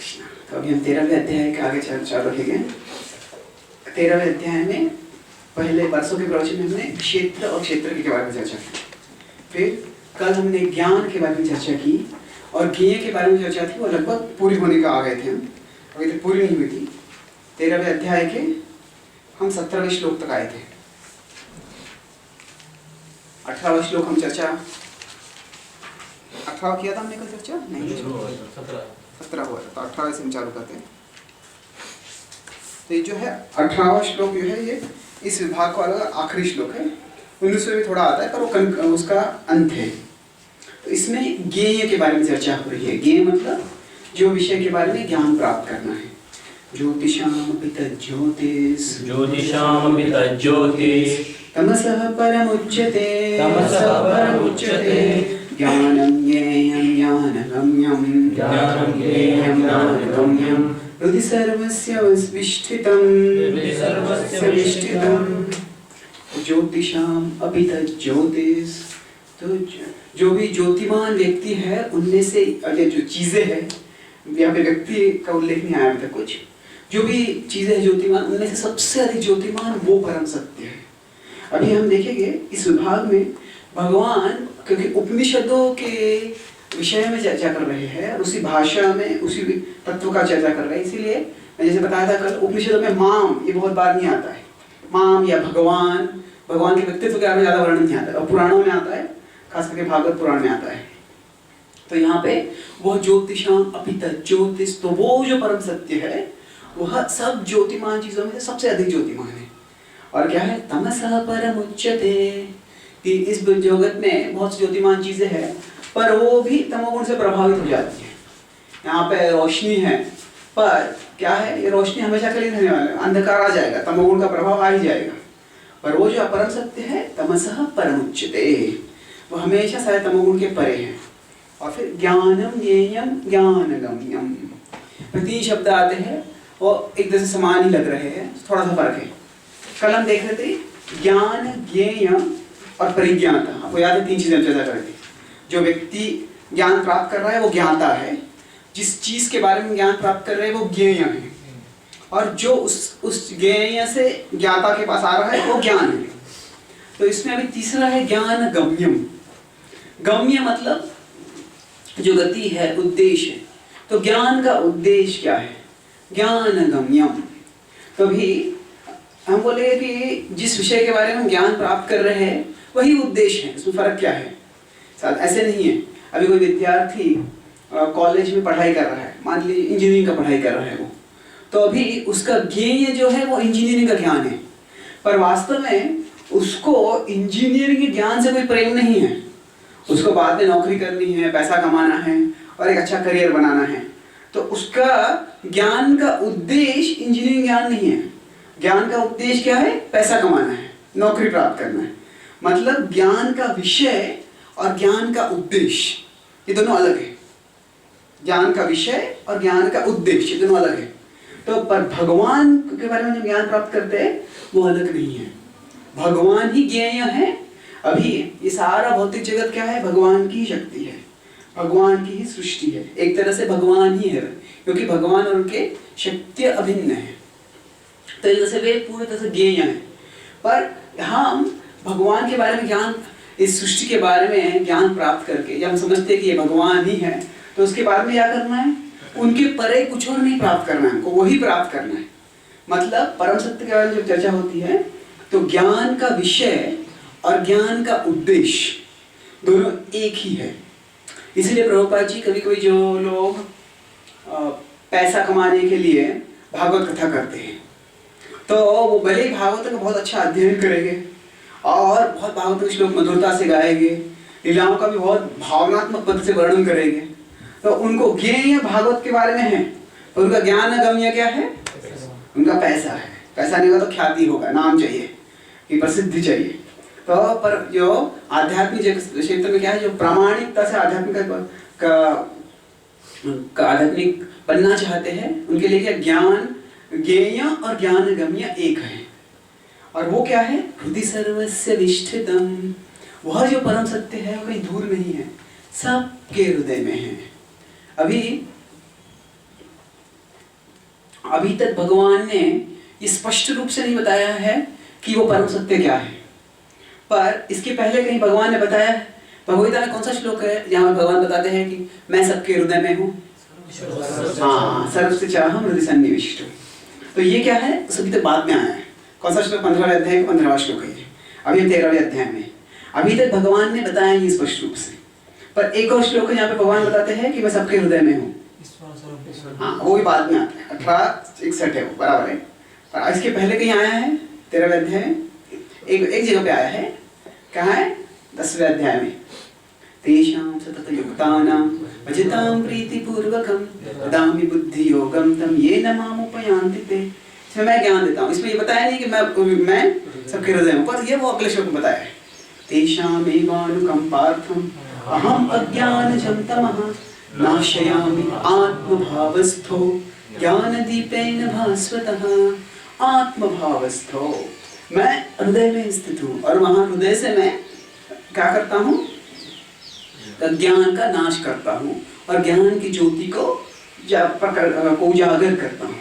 कृष्णा। तो अभी हम 13वें अध्याय के आगे चालू रखेंगे। 13वें अध्याय में पहले वर्षों के प्रवचन में हमने क्षेत्र और क्षेत्र के बारे में चर्चा की। फिर कल हमने ज्ञान के बारे में चर्चा की और ज्ञेय के बारे में चर्चा थी, वो लगभग पूरी होने का आ गए थे हम, अभी तक पूरी नहीं हुई थी। 13वें अध्याय के हम 17वें श्लोक तक आए थे। 18वां श्लोक हम चर्चा 18 किया था हमने कल चर्चा नहीं 17 हुआ था, तो 18 से हम चालू करते हैं। तो ये जो है 18वां श्लोक जो है ये इस विभाग का अलग आखिरी श्लोक है। 19वें में थोड़ा आता है पर वो उसका अंत है। तो इसमें ज्ञेय के बारे में चर्चा हो रही है। ज्ञेय मतलब जो विषय के बारे में ज्ञान प्राप्त करना है। ज्योतिषामपि तज्ज्योतिस् तमसः परमुच्यते ज्ञानं ज्ञेयं ज्ञानगम्यं हृदि सर्वस्य विष्ठितं ज्योतिषाम अपि तज्ज्योतिस्। तो जो भी ज्योतिमान व्यक्ति है उनमें से जो चीजें हैं, यहाँ पे व्यक्ति का उल्लेख नहीं आया अभी तक कुछ, जो भी चीजें हैं ज्योतिमान उनमें से सबसे अधिक ज्योतिमान वो परम सत्य है। अभी हम देखेंगे इस विभाग में भगवान, क्योंकि उपनिषदों के विषय में चर्चा कर रहे हैं, उसी भाषा में उसी तत्व का चर्चा कर रहे हैं, इसीलिए मैं जैसे बताया था कल, उपनिषदों में माम ये बहुत बार नहीं आता है। माम या भगवान के व्यक्तित्व के बारे में ज्यादा वर्णन नहीं आता है, और पुराणों में आता है, खास करके भागवत पुराण में आता है। तो यहाँ पे वह ज्योतिषाम अपि तज्ज्योतिस्, तो वो जो परम सत्य है वह सब ज्योतिमान चीजों में से सबसे अधिक ज्योतिमान है। और क्या है, तमसः परमुच्यते, कि इस जगत में बहुत सी ज्योतिमान चीजें हैं पर वो भी तमोगुण से प्रभावित हो जाती है। यहाँ पे रोशनी है पर क्या है, ये रोशनी हमेशा के लिए रहने वाला है, अंधकार आ जाएगा, तमोगुण का प्रभाव आ ही जाएगा। पर वो जो अपरम सत्य है तमसः परमुच्यते, वो हमेशा सारे तमोगुण के परे है। और फिर ज्ञानम ज्ञेयम ज्ञानगम्यम, तीन शब्द आते हैं वो एक दूसरे समान ही लग रहे हैं, थोड़ा सा फर्क है। कल हम देख रहे थे ज्ञान ज्ञेय और परिज्ञाता। आपको याद है, तीन चीजें चर्चा कर रही थी। जो व्यक्ति ज्ञान प्राप्त कर रहा है वो ज्ञाता है, जिस चीज के बारे में ज्ञान प्राप्त कर रहे हैं वो ज्ञेय है, और जो उस ज्ञेय से ज्ञाता के पास आ रहा है वो ज्ञान है। तो इसमें अभी तीसरा है ज्ञान गम्यम। गम्य मतलब जो गति है, उद्देश्य है। तो ज्ञान का उद्देश्य क्या है, ज्ञान गम्यम। तो भी हम बोले कि जिस विषय के बारे में हम ज्ञान प्राप्त कर रहे हैं वही उद्देश्य है, इसमें फर्क क्या है। साथ ऐसे नहीं है, अभी कोई विद्यार्थी कॉलेज में पढ़ाई कर रहा है, मान लीजिए इंजीनियरिंग का पढ़ाई कर रहा है वो, तो अभी उसका ज्ञेय जो है वो इंजीनियरिंग का ज्ञान है, पर वास्तव में उसको इंजीनियरिंग के ज्ञान से कोई प्रेम नहीं है। उसको बाद में नौकरी करनी है, पैसा कमाना है और एक अच्छा करियर बनाना है। तो उसका ज्ञान का उद्देश्य इंजीनियरिंग ज्ञान नहीं है। ज्ञान का उद्देश्य क्या है, पैसा कमाना है, नौकरी प्राप्त करना है। मतलब ज्ञान का विषय और ज्ञान का उद्देश्य ये दोनों अलग है। ज्ञान का विषय और ज्ञान का उद्देश्य ये दोनों अलग है। तो पर भगवान के बारे में जो ज्ञान प्राप्त करते हैं वो अलग नहीं है, भगवान ही ज्ञेय है। अभी ये सारा भौतिक जगत क्या है, भगवान की शक्ति है, भगवान की ही सृष्टि है, एक तरह से भगवान ही है, क्योंकि भगवान और उनके शक्ति अभिन्न है। तो जैसे वे पूरी तरह से ज्ञेय हैं। पर हम भगवान के बारे में ज्ञान, इस सृष्टि के बारे में ज्ञान प्राप्त करके जब हम समझते हैं कि ये भगवान ही है, तो उसके बारे में क्या करना है, उनके परे कुछ और नहीं प्राप्त करना है, हमको वही प्राप्त करना है। मतलब परम सत्य के बारे में जब चर्चा होती है तो ज्ञान का विषय और ज्ञान का उद्देश्य दोनों एक ही है। इसलिए प्रभुपाद जी कभी कभी जो लोग पैसा कमाने के लिए भागवत कथा करते हैं, तो वो भले ही भागवत का बहुत अच्छा अध्ययन करेंगे और बहुत भागवत के श्लोक मधुरता से गाएंगे, लीलाओं का भी बहुत भावनात्मक पद से वर्णन करेंगे, तो उनको ज्ञेय भागवत के बारे में है, तो उनका ज्ञान गम्य क्या है, उनका पैसा है। पैसा नहीं होगा तो ख्याति होगा, नाम चाहिए, कि प्रसिद्धि चाहिए। तो पर जो आध्यात्मिक क्षेत्र में क्या है, जो प्रामाणिकता से आध्यात्मिक बनना चाहते हैं, उनके लिए क्या, ज्ञान ज्ञेय और ज्ञान गम्य एक है। और वो क्या है, हृदि सर्वस्य विष्ठितम, वह जो परम सत्य है वो कहीं दूर नहीं है, सबके हृदय में है। अभी अभी तक भगवान ने ये स्पष्ट रूप से नहीं बताया है कि वो परम सत्य क्या है, पर इसके पहले कहीं भगवान ने बताया है। भगवद्गीता में कौन सा श्लोक है जहाँ भगवान बताते हैं कि मैं सबके हृदय में हूँ? हाँ, सर्वस्य चाहम हृदय सन्निविष्टो। तो ये क्या है? सभी तक बाद में आया है। कौन सा श्लोक? 15वें अध्याय का 15वां श्लोक है ये। अभी हम 13वें अध्याय में। अभी तक भगवान ने बताया ये स्पष्ट रूप से, पर एक और श्लोक है जहाँ पे भगवान बताते हैं कि मैं सबके हृदय में हूँ। हाँ, वो भी बाद में आता है। 18:61 है वो, बराबर है। पर इसके पहले कहीं आया है 13वें अध्याय, एक जगह पे आया है। कहाँ है? 10वें अध्याय में। तेषां सतत युक्तानां भजतां प्रीतिपूर्वकं ददामि बुद्धि योगं तं येन मामुपयान्ति ते। इसमें मैं ज्ञान देता हूँ। इसमें ये बताया नहीं कि मैं सबके हृदय में, पर ये वो अगले श्लोक में बताया है। तेषामेवानुकम्पार्थम् अहम् अज्ञानजं तमः नाशयामि आत्मभावस्थो ज्ञानदीपेन भास्वतः। आत्मभावस्थो, मैं हृदय में स्थित हूँ और वहाँ हृदय से मैं क्या करता हूँ? ज्ञान का नाश करता हूँ और ज्ञान की ज्योति को उजागर करता हूँ।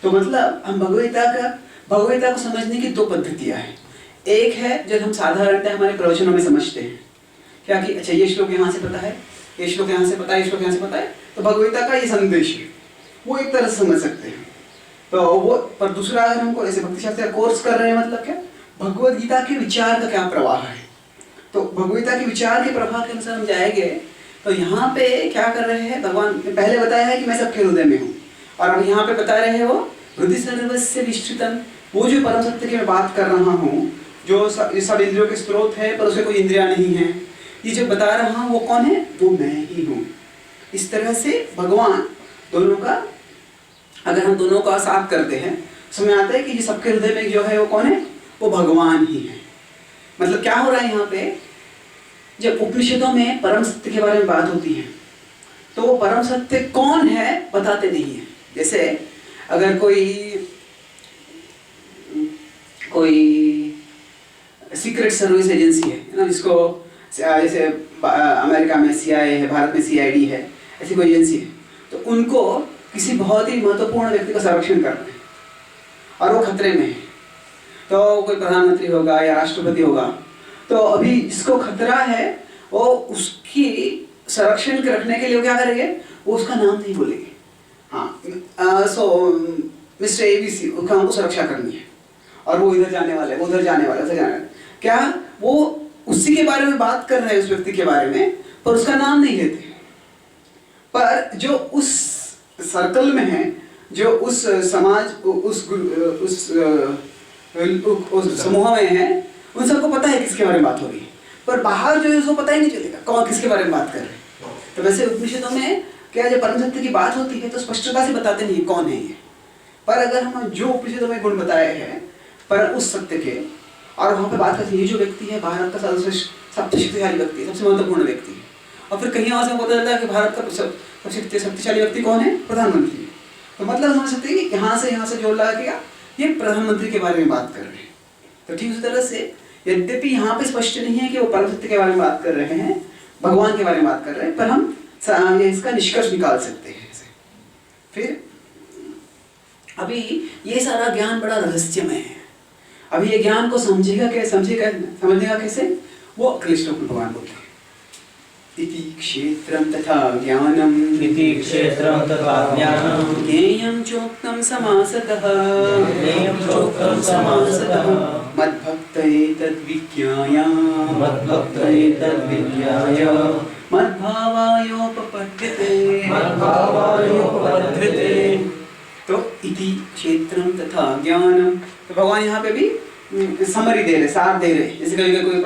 तो मतलब हम भगवद्गीता को समझने की दो पद्धतियाँ हैं। एक है जब हम साधारणतः हमारे प्रवचनों में समझते हैं क्या कि अच्छा ये श्लोक यहाँ से पता है, ये श्लोक यहाँ से पता है, ये श्लोक यहाँ से पता है, तो भगवद्गीता का ये संदेश है, वो एक तरह से समझ सकते हैं। तो वो, पर दूसरा अगर हमको ऐसे भक्ति शास्त्र का कोर्स कर रहे हैं, मतलब क्या भगवद गीता के विचार का क्या प्रवाह है, तो भगवद्गीता के विचार के प्रभाव के अनुसार हम जाएंगे। तो यहाँ पे क्या कर रहे हैं भगवान ने पहले बताया है कि मैं सबके हृदय में हूँ, और अब यहाँ पे बता रहे हैं वो हृदय सर्वस्य विष्ठितम्, वो जो परम सत्य की मैं बात कर रहा हूँ, जो सब इंद्रियों के स्रोत है पर उसमें कोई इंद्रिया नहीं है, ये जो बता रहा हूँ वो कौन है? वो मैं ही हूँ। इस तरह से भगवान दोनों का, अगर हम दोनों का साथ करते हैं, समझ आता है कि ये सबके हृदय में जो है वो कौन है? वो भगवान ही है। मतलब क्या हो रहा है यहाँ पे, जब उपनिषदों में परम सत्य के बारे में बात होती है तो वो परम सत्य कौन है बताते नहीं है। जैसे अगर कोई सीक्रेट सर्विस एजेंसी है ना, जिसको जैसे अमेरिका में CIA है, भारत में CID है, ऐसी कोई एजेंसी है, तो उनको किसी बहुत ही महत्वपूर्ण व्यक्ति का संरक्षण करना है और वो खतरे में है, तो कोई प्रधानमंत्री होगा या राष्ट्रपति होगा, तो अभी जिसको खतरा है वो उसकी संरक्षण रखने के लिए क्या करेंगे? वो उसका नाम नहीं बोलेंगे। हाँ, सो मिस्टर ABC, उसका हमको सुरक्षा करनी है और वो इधर जाने वाले, वो उधर जाने वाले, उधर जाने वाले, क्या वो उसी के बारे में बात कर रहे हैं, उस व्यक्ति के बारे में, पर उसका नाम नहीं लेते। पर जो उस सर्कल में है, जो उस समाज, उस समूह में है, उन सबको पता है किसके बारे में बात हो रही है, पर बाहर जो है उसको पता ही नहीं चलेगा कौन किसके बारे में बात कर रहे हैं। तो वैसे उपनिषदों में क्या, जब परम सत्य की बात होती है तो स्पष्टता से बताते नहीं कौन है ये, पर अगर हम जो उपनिषदों में गुण बताए हैं पर उस सत्य के, और वहाँ पे बात करते हैं ये जो व्यक्ति है भारत का सबसे शक्तिशाली व्यक्ति, सबसे महत्वपूर्ण व्यक्ति है, और फिर कहीं और से पता चलता है कि भारत का सबसे शक्तिशाली व्यक्ति कौन है? प्रधानमंत्री। तो मतलब समझ सकते हैं कि यहाँ से जोड़ लगा के ये प्रधानमंत्री के बारे में बात कर रहे हैं। तो ठीक उसी तरह से यद्यपि यहाँ पे स्पष्ट नहीं है कि वो परम सत्य के बारे में बात कर रहे हैं, भगवान के बारे में बात कर रहे हैं, पर हम इसका निष्कर्ष निकाल सकते हैं ऐसे। फिर अभी ये सारा ज्ञान बड़ा रहस्यमय है। अभी ये ज्ञान को समझने का कैसे, वो अगले श्लोक में भगवान बोलते हैं। इति क्षेत्रं तथा ज्ञानं ज्ञेयं चोक्तं समासतः मद्भक्त एतद्विज्ञाय मद्भावायोपपद्यते। तो इति क्षेत्रं तथा ज्ञानं, तो भगवान यहाँ पे भी समरी दे रहे, सार दे रहे। जैसे कभी कोई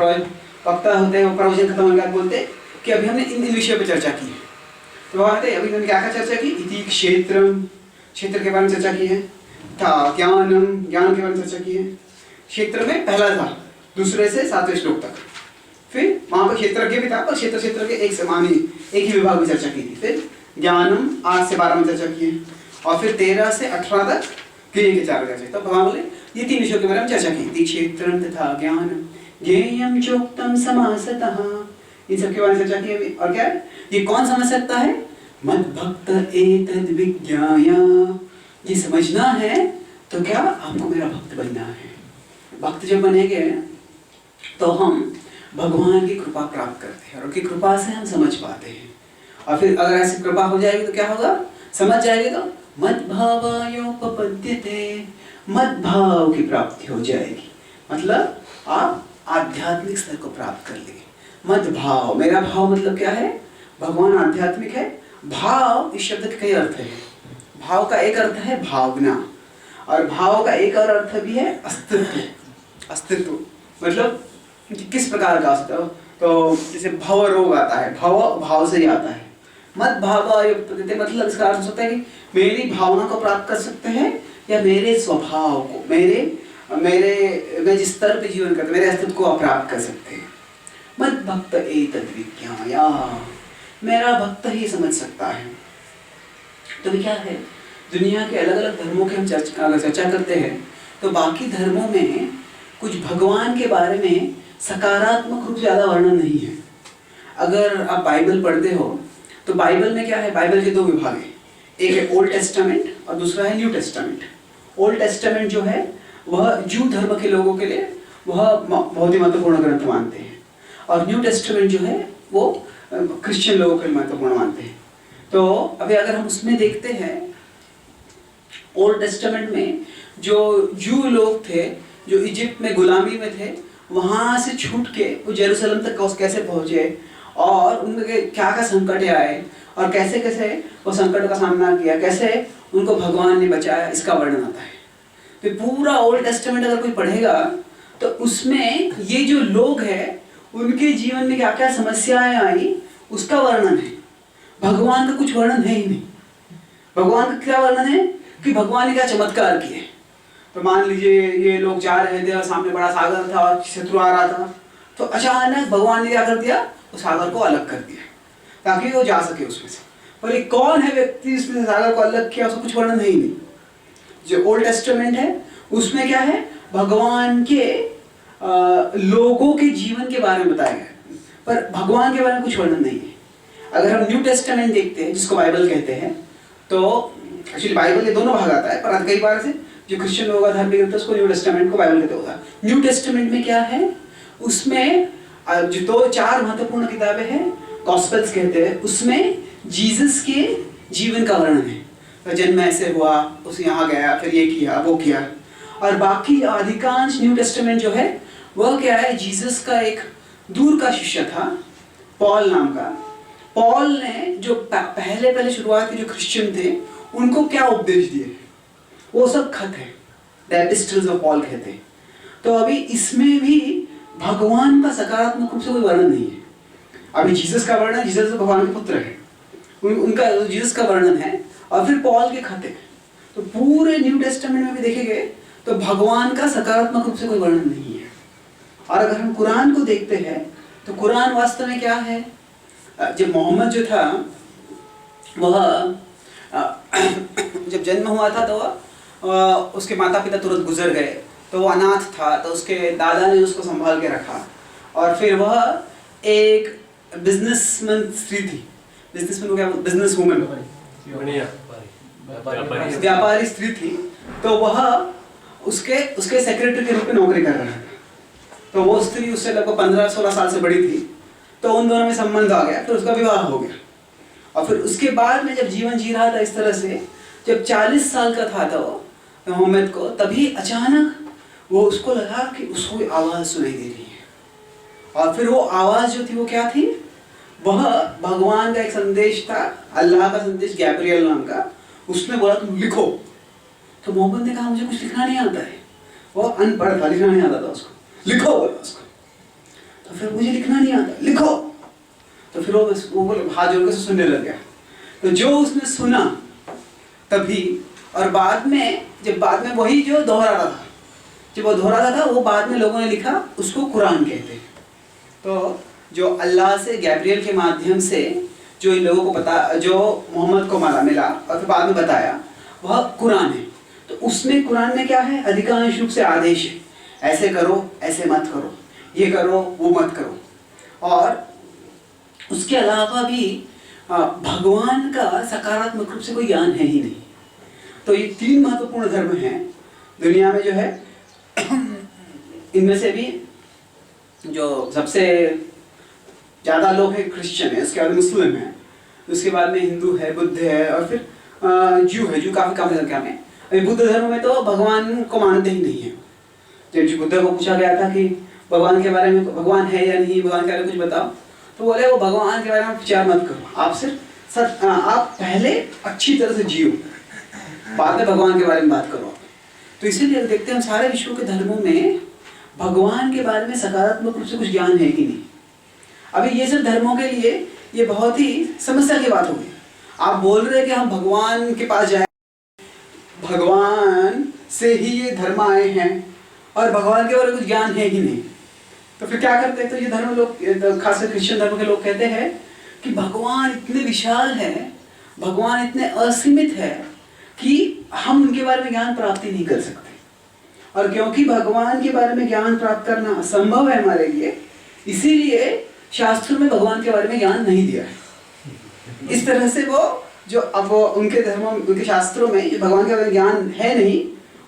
वक्ता होते हैं, वो प्रवचन खत्म होने के बाद बोलते हैं कि अभी हमने इन विषयों पर चर्चा की है। तो अभी हमने क्या चर्चा की? इति क्षेत्रम, क्षेत्र के बारे में चर्चा की है, था ज्ञानम, ज्ञान के बारे में चर्चा की है। क्षेत्र में पहला था, दूसरे से 7वें श्लोक तक। फिर वहाँ पर क्षेत्रज्ञ भी था, पर क्षेत्र के एक ही विभाग में चर्चा की थी। फिर ज्ञानम 8 से 12 में चर्चा की है, और फिर 13 से 18 तक के 4 चर्चा। तो भगवान बोले ये 3 विषयों के बारे में चर्चा की थी। क्षेत्रम तथा ज्ञानम ज्ञेयं चोक्तं समासतः, इन सब के बारे में चर्चा की है। और क्या है? ये कौन समझ सकता है? मद्भक्त एतद्विज्ञाय, ये समझना है तो क्या आपको मेरा भक्त बनना है। भक्त जब बनेंगे तो हम भगवान की कृपा प्राप्त करते हैं और उनकी कृपा से हम समझ पाते हैं। और फिर अगर ऐसी कृपा हो जाएगी तो क्या होगा, समझ जाएंगे तो मद्भावायोपपद्यते, मद भाव की प्राप्ति हो जाएगी। मतलब आप आध्यात्मिक स्तर को प्राप्त कर लेंगे। मद भाव, मेरा भाव मतलब क्या है, भगवान आध्यात्मिक है। भाव इस शब्द के कई अर्थ है। भाव का एक अर्थ है भावना, और भाव का एक और अर्थ भी है अस्तित्व। अस्तित्व मतलब किस प्रकार का अस्तित्व, तो जैसे भव रोग आता है, भव भाव से ही आता है। मद भावायुक्त मतलब इसका अर्थ होता है कि मेरी भावना को प्राप्त कर सकते हैं या मेरे स्वभाव को, मैं जिस स्तर पे जीवन करता मेरे अस्तित्व को आप प्राप्त कर सकते हैं। मद भक्त एतद् विज्ञाया, मेरा भक्त ही समझ सकता है। तो क्या है, दुनिया के अलग अलग धर्मों की हम चर्चा करते हैं तो बाकी धर्मों में कुछ भगवान के बारे में सकारात्मक रूप से ज़्यादा वर्णन नहीं है। अगर आप बाइबल पढ़ते हो तो बाइबल में क्या है, बाइबल के दो विभाग हैं, एक है ओल्ड टेस्टामेंट और दूसरा है न्यू टेस्टामेंट। ओल्ड टेस्टामेंट जो है वह जू धर्म के लोगों के लिए वह बहुत ही महत्वपूर्ण ग्रंथ मानते हैं, और न्यू टेस्टामेंट जो है वो क्रिश्चियन लोगों के लिए महत्वपूर्ण मानते हैं। तो अभी अगर हम उसमें देखते हैं, ओल्ड टेस्टामेंट में जो जू लोग थे जो इजिप्ट में गुलामी में थे, वहाँ से छूट के वो जेरूसलम तक कैसे पहुँचे और उनके क्या क्या संकट आए और कैसे कैसे वो संकटों का सामना किया, कैसे उनको भगवान ने बचाया, इसका वर्णन आता है। तो पूरा ओल्ड टेस्टामेंट अगर कोई पढ़ेगा तो उसमें ये जो लोग हैं उनके जीवन में क्या क्या समस्याएं आई उसका वर्णन है। भगवान का कुछ वर्णन है ही नहीं। भगवान का क्या वर्णन है कि भगवान ने क्या चमत्कार किए। तो मान लीजिए ये लोग जा रहे थे और सामने बड़ा सागर था और शत्रु आ रहा था, तो अचानक भगवान ने क्या कर दिया, उस सागर को अलग कर दिया ताकि वो जा सके उसमें से। पर ये कौन है व्यक्ति इसने सागर को अलग किया, उसका कुछ वर्णन है ही नहीं। जो ओल्ड टेस्टामेंट है उसमें क्या है, भगवान के लोगों के जीवन के बारे में बताया गया, पर भगवान के बारे में कुछ वर्णन नहीं है। अगर हम न्यू टेस्टामेंट देखते हैं जिसको बाइबल कहते हैं, तो एक्चुअली बाइबल के दोनों भाग आता है, पर कई बार से जो क्रिश्चियन लोगों का धर्म है उसको न्यू टेस्टामेंट को बाइबल कहते होगा। न्यू टेस्टामेंट में क्या है, उसमें जो दो चार महत्वपूर्ण किताबें हैं, गॉस्पेल्स कहते हैं, उसमें जीसस के जीवन का वर्णन है। तो जन्म ऐसे हुआ, उस यहाँ गया, फिर ये किया वो किया। और बाकी अधिकांश न्यू टेस्टामेंट जो है वह क्या है, जीसस का एक दूर का शिष्य था पॉल नाम का। पॉल ने जो पहले शुरुआत के जो क्रिश्चियन थे उनको क्या उपदेश दिए, वो सब खत है, द एपिस्टल्स ऑफ पॉल कहते हैं। तो अभी इसमें भी भगवान का सकारात्मक रूप से कोई वर्णन नहीं है। अभी जीसस का वर्णन, जीसस तो भगवान के पुत्र है, उनका जीसस का वर्णन है, और फिर पॉल के खत है। तो पूरे न्यू टेस्टामेंट में भी देखेंगे तो भगवान का सकारात्मक रूप से कोई वर्णन नहीं है। और अगर हम कुरान को देखते हैं तो कुरान वास्तव में क्या है, जब मोहम्मद जो था वह जब जन्म हुआ था तो उसके माता पिता तुरंत गुजर गए, तो वो अनाथ था, तो उसके दादा ने उसको संभाल के रखा। और फिर वह एक बिजनेसमैन स्त्री थी, बिजनेसमैन को क्या, बिजनेस वूमेन, व्यापारी स्त्री थी। तो वह उसके सेक्रेटरी के रूप में नौकरी कर रहा था। तो वो स्त्री उससे लगभग 15-16 साल से बड़ी थी, तो उन दोनों में संबंध आ गया, फिर उसका विवाह हो गया। और फिर उसके बाद में जब जीवन जी रहा था इस तरह से, जब 40 साल का था वो मोहम्मद को, तभी अचानक वो उसको लगा कि उसको कोई आवाज़ सुनाई दे रही है। और फिर वो आवाज़ जो थी वो क्या थी, वह भगवान का एक संदेश था, अल्लाह का संदेश, गैब्रियल नाम का। उसने बोला तुम लिखो। तो मोहम्मद ने कहा मुझे कुछ लिखना नहीं आता है, वो अनपढ़ था, लिखना नहीं आता था उसको। लिखो बोला उसको। तो फिर मुझे लिखना नहीं आता, लिखो। तो फिर वो हाथ जोड़ के सुनने लग गया। तो जो उसने सुना तभी, और बाद में वही जो दोहराता था, जब वो दोहराता था वो बाद में लोगों ने लिखा, उसको कुरान कहते हैं। तो जो अल्लाह से गैब्रियल के माध्यम से जो इन लोगों को पता, जो मोहम्मद को मिला और फिर बाद में बताया, वह कुरान है। तो उसमें कुरान में क्या है, अधिकांश रूप से आदेश है, ऐसे करो, ऐसे मत करो, ये करो, वो मत करो। और उसके अलावा भी भगवान का सकारात्मक रूप से कोई ज्ञान है ही नहीं। तो ये 3 महत्वपूर्ण धर्म हैं दुनिया में जो है। इनमें से भी जो सबसे ज़्यादा लोग हैं क्रिश्चियन है, उसके बाद मुस्लिम है, उसके बाद में हिंदू है, बुद्ध है, और फिर जू है। जू काफ़ी कम संख्या में। अभी बुद्ध धर्म में तो भगवान को मानते ही नहीं है। जब बुद्ध को पूछा गया था कि भगवान के बारे में, भगवान है या नहीं, भगवान के बारे में कुछ बताओ, तो बोले वो भगवान के बारे में विचार मत करो, आप सिर्फ आप पहले अच्छी तरह से जियो, बाद में भगवान के बारे में बात करो। तो इसीलिए देखते हैं हम सारे विश्व के धर्मों में भगवान के बारे में सकारात्मक रूप से कुछ ज्ञान है कि नहीं। अभी ये सब धर्मों के लिए ये बहुत ही समस्या की बात होगी। आप बोल रहे हैं कि हम भगवान के पास जाए, भगवान से ही ये धर्म आए हैं और भगवान के बारे में कुछ ज्ञान है ही नहीं, तो फिर क्या करते हैं? तो ये धर्म लोग, खासकर क्रिश्चियन धर्म के लोग कहते हैं कि भगवान इतने विशाल है, भगवान इतने असीमित है कि हम उनके बारे में ज्ञान प्राप्त ही नहीं कर सकते। और क्योंकि भगवान के बारे में ज्ञान प्राप्त करना असंभव है हमारे लिए, इसीलिए शास्त्रों में भगवान के बारे में ज्ञान नहीं दिया है। इस तरह से वो जो अब उनके धर्मों, उनके शास्त्रों में भगवान के बारे में ज्ञान है नहीं,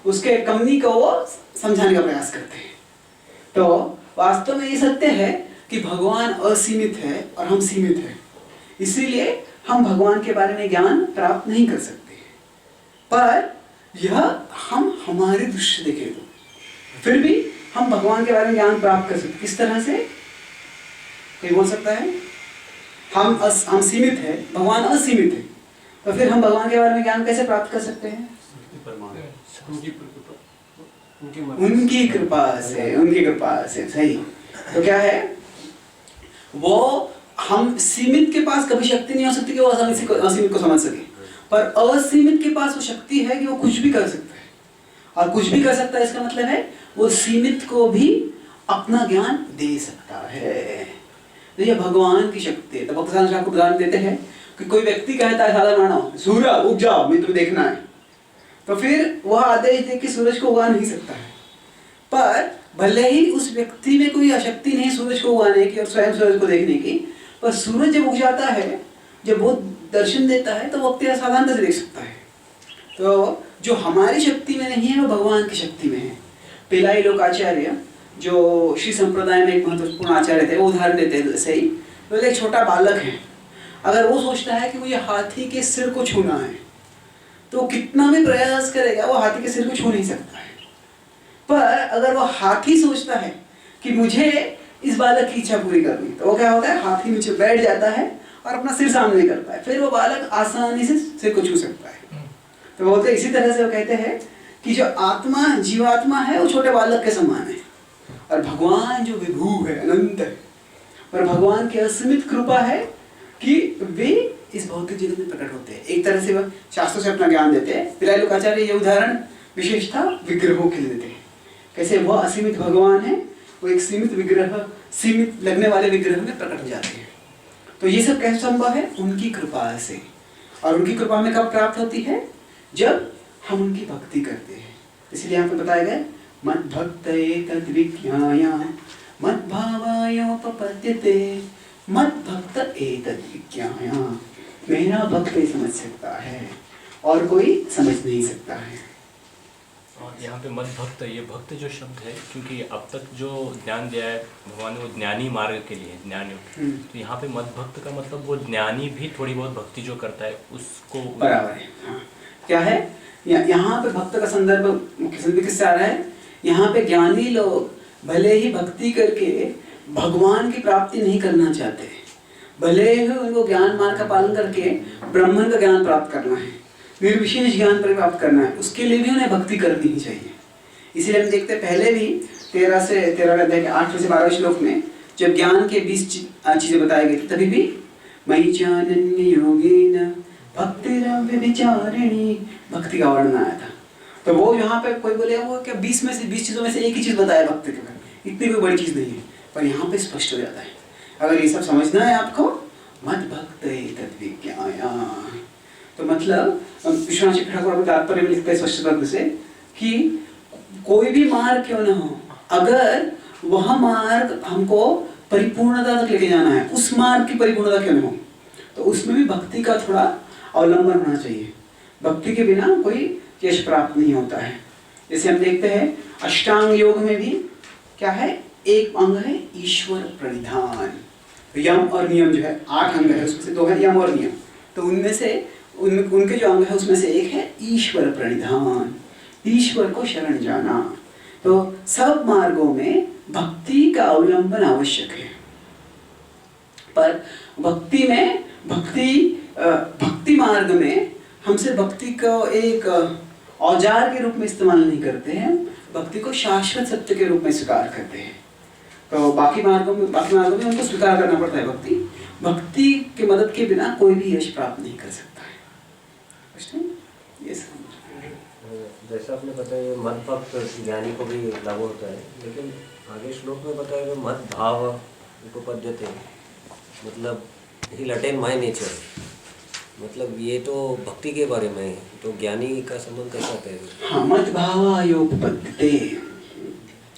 उसके कमी को वो समझाने का प्रयास करते हैं। तो वास्तव में ये सत्य है कि भगवान असीमित है और हम सीमित हैं, इसीलिए हम भगवान के बारे में ज्ञान प्राप्त नहीं कर सकते। पर यह हम हमारे दृष्टि देखें तो फिर भी हम भगवान के बारे में ज्ञान प्राप्त कर सकते। किस तरह से? कोई बोल सकता है? हम सीमित है, भगवान असीमित है, तो फिर हम भगवान के बारे में ज्ञान कैसे प्राप्त कर सकते हैं? उनकी कृपा से, उनकी कृपा से। सही। तो क्या है, वो हम सीमित के पास कभी शक्ति नहीं हो सकती कि वो असीमित को समझ सके, पर असीमित के पास वो शक्ति है कि वो कुछ भी कर सकता है। और कुछ भी कर सकता है इसका मतलब है वो सीमित को भी अपना ज्ञान दे सकता है। तो ये भगवान की शक्ति है। तो भक्त साधु ठाकुर उदाहरण देते हैं कि कोई व्यक्ति कहता है, साधारण मानो सूर्य उग जाओ, मैं तुम्हें देखना है, तो फिर वह आदेश दे कि सूरज को उगा नहीं सकता है। पर भले ही उस व्यक्ति में कोई शक्ति नहीं सूरज को उगाने की और स्वयं सूरज को देखने की, पर सूरज जब उग जाता है, जब वो दर्शन देता है, तो वो अपनी साधारणता से देख सकता है। तो जो हमारी शक्ति में नहीं है वो भगवान की शक्ति में है। पिलाई लोक आचार्य जो श्री संप्रदाय में एक महत्वपूर्ण आचार्य थे, वो उदाहरण देते हैं ऐसे ही। तो एक छोटा बालक है, अगर वो सोचता है कि मुझे हाथी के सिर को छूना है, तो कितना भी प्रयास करेगा वो हाथी के सिर को छू नहीं सकता है। पर अगर वो हाथी सोचता है कि मुझे इस बालक की इच्छा पूरी करनी, तो वो क्या होता है, हाथी नीचे बैठ जाता है और अपना सिर सामने करता है, फिर वो बालक आसानी से सिर को छू सकता है। तो बोलते इसी तरह से वो कहते हैं कि जो आत्मा, जीवात्मा है, वो छोटे बालक के समान है, और भगवान जो विभू है, अनंत है। पर भगवान की असीमित कृपा है कि वे इस भौतिक जगत में प्रकट होते हैं। एक तरह से वह शास्त्रों से अपना ज्ञान देते हैं। पिलाई लोक आचार्य ये उदाहरण विशेषता विग्रहों के लिए देते हैं। कैसे वह असीमित भगवान है, वो एक सीमित विग्रह, सीमित लगने वाले विग्रह में प्रकट हो जाते हैं। तो ये सब कैसे संभव है? उनकी कृपा से। और उनकी कृपा हमें कब प्राप्त होती है? जब हम उनकी भक्ति करते हैं। इसलिए यहाँ पे बताया गया, मद भक्त एतद् विज्ञाय मद भावायोपपद्यते, मद भक्त एतद् विज्ञाय, मेरा भक्त ही समझ सकता है और कोई समझ नहीं सकता है। और यहाँ पे मद भक्त, ये भक्त जो शब्द है, क्योंकि अब तक जो ज्ञान दिया है भगवान ने वो ज्ञानी मार्ग के लिए, ज्ञान योग, तो यहाँ पे मद भक्त का मतलब वो ज्ञानी भी थोड़ी बहुत भक्ति जो करता है उसको बराबर है। हाँ। क्या है यहाँ पे भक्त का संदर्भ मुख्य संदर्भ किससे आ रहा है? यहाँ पे ज्ञानी लोग भले ही भक्ति करके भगवान की प्राप्ति नहीं करना चाहते, भले ही उनको ज्ञान मार्ग का पालन करके ब्रह्मन का ज्ञान प्राप्त करना है, निर्विशेष ज्ञान प्राप्त करना है, उसके लिए भी उन्हें भक्ति करनी ही चाहिए। इसीलिए हम देखते हैं पहले भी 13 अध्याय के 8 से 12 श्लोक में जब ज्ञान के 20 चीजें बताई गई थी, तभी भी मयि चानन्य योगेन भक्तिरव्यभिचारिणी, भक्ति का वर्णन आया था। तो वो यहाँ पे कोई बोले वो क्या 20 में से 20 चीजों में से एक ही चीज बताया भक्ति के बारे में, इतनी कोई बड़ी चीज नहीं है, पर यहाँ पे स्पष्ट हो जाता है। अगर ये सब समझना है आपको, मद भक्त एतद् विज्ञाय, तो मतलब विश्वनाथ ठाकुर अपने तात्पर्य में लिखते हैं स्पष्ट रूप से कि कोई भी मार्ग क्यों न हो, अगर वह मार्ग हमको परिपूर्णता तक लेके जाना है, उस मार्ग की परिपूर्णता क्यों न हो, तो उसमें भी भक्ति का थोड़ा अवलंबन होना चाहिए। भक्ति के बिना कोई यश प्राप्त नहीं होता है। जैसे हम देखते हैं अष्टांग योग में भी क्या है, एक अंग है ईश्वर प्रणिधान। यम और नियम जो है 8 अंग है, उसमें से 2 है यम और नियम। तो उनमें से उनके जो अंग है उसमें से एक है ईश्वर प्रणिधान, ईश्वर को शरण जाना। तो सब मार्गों में भक्ति का अवलंबन आवश्यक है, पर भक्ति में भक्ति मार्ग में हमसे भक्ति को एक औजार के रूप में इस्तेमाल नहीं करते हैं, भक्ति को शाश्वत सत्य के रूप में स्वीकार करते हैं। तो बाकी मार्गों में उनको स्वीकार करना पड़ता है। भक्ति के मदद के बिना कोई भी यश प्राप्त नहीं कर सकता है। ये जैसा आपने बताया मद भक्त ज्ञानी को भी लागू होता है, लेकिन आगे श्लोक में बताया मद भाव उपपद्यते, मतलब ही अटेन माय नेचर, मतलब ये तो भक्ति के बारे में है, तो ज्ञानी का संबंध कैसा है? हाँ, मद भावायोपपद्यते,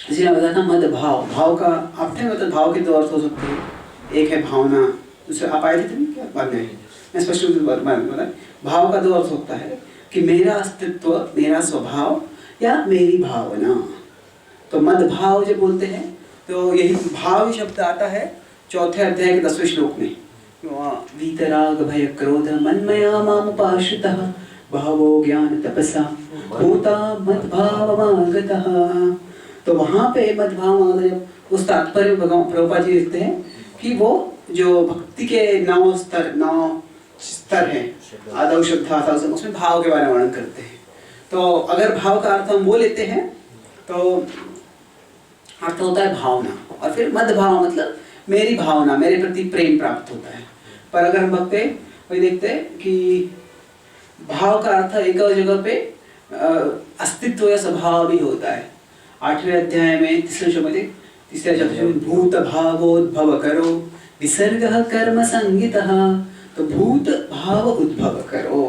इसलिए बताया था मद भाव। भाव का आपने मतलब भाव के 2 अर्थ हो सकते हैं, एक है भावना, दूसरा आप आए थे क्या बाद में, मैं स्पष्ट रूप से मतलब भाव का 2 अर्थ होता है कि मेरा अस्तित्व, मेरा स्वभाव या मेरी भावना। तो मद भाव जब बोलते हैं तो यही भाव शब्द आता है 4थे अध्याय के 10वें श्लोक में, वीतराग भय क्रोध मन्मया मामुपाश्रितः भावो ज्ञान तपसा भूता मद्भावमागतः। तो वहाँ पे मद्भाव जब उस तात्पर्य प्रभुपाद जी लिखते हैं कि वो जो भक्ति के 9 स्तर हैं, आदौ शुद्धा था, उसमें भाव के बारे में वर्णन करते हैं। तो अगर भाव का अर्थ हम वो लेते हैं तो अर्थ होता है भावना, और फिर मद भाव मतलब मेरी भावना, मेरे प्रति प्रेम प्राप्त होता है। पर अगर हम भक्ते वही देखते हैं कि भाव का अर्थ एक जगह पे अस्तित्व या स्वभाव भी होता है। 8वें अध्याय में 3 श्लोक में तीसरा शब्द भूत भावोद्भव करो विसर्गः कर्म संगितः, तो भूत भाव उद्भव करो।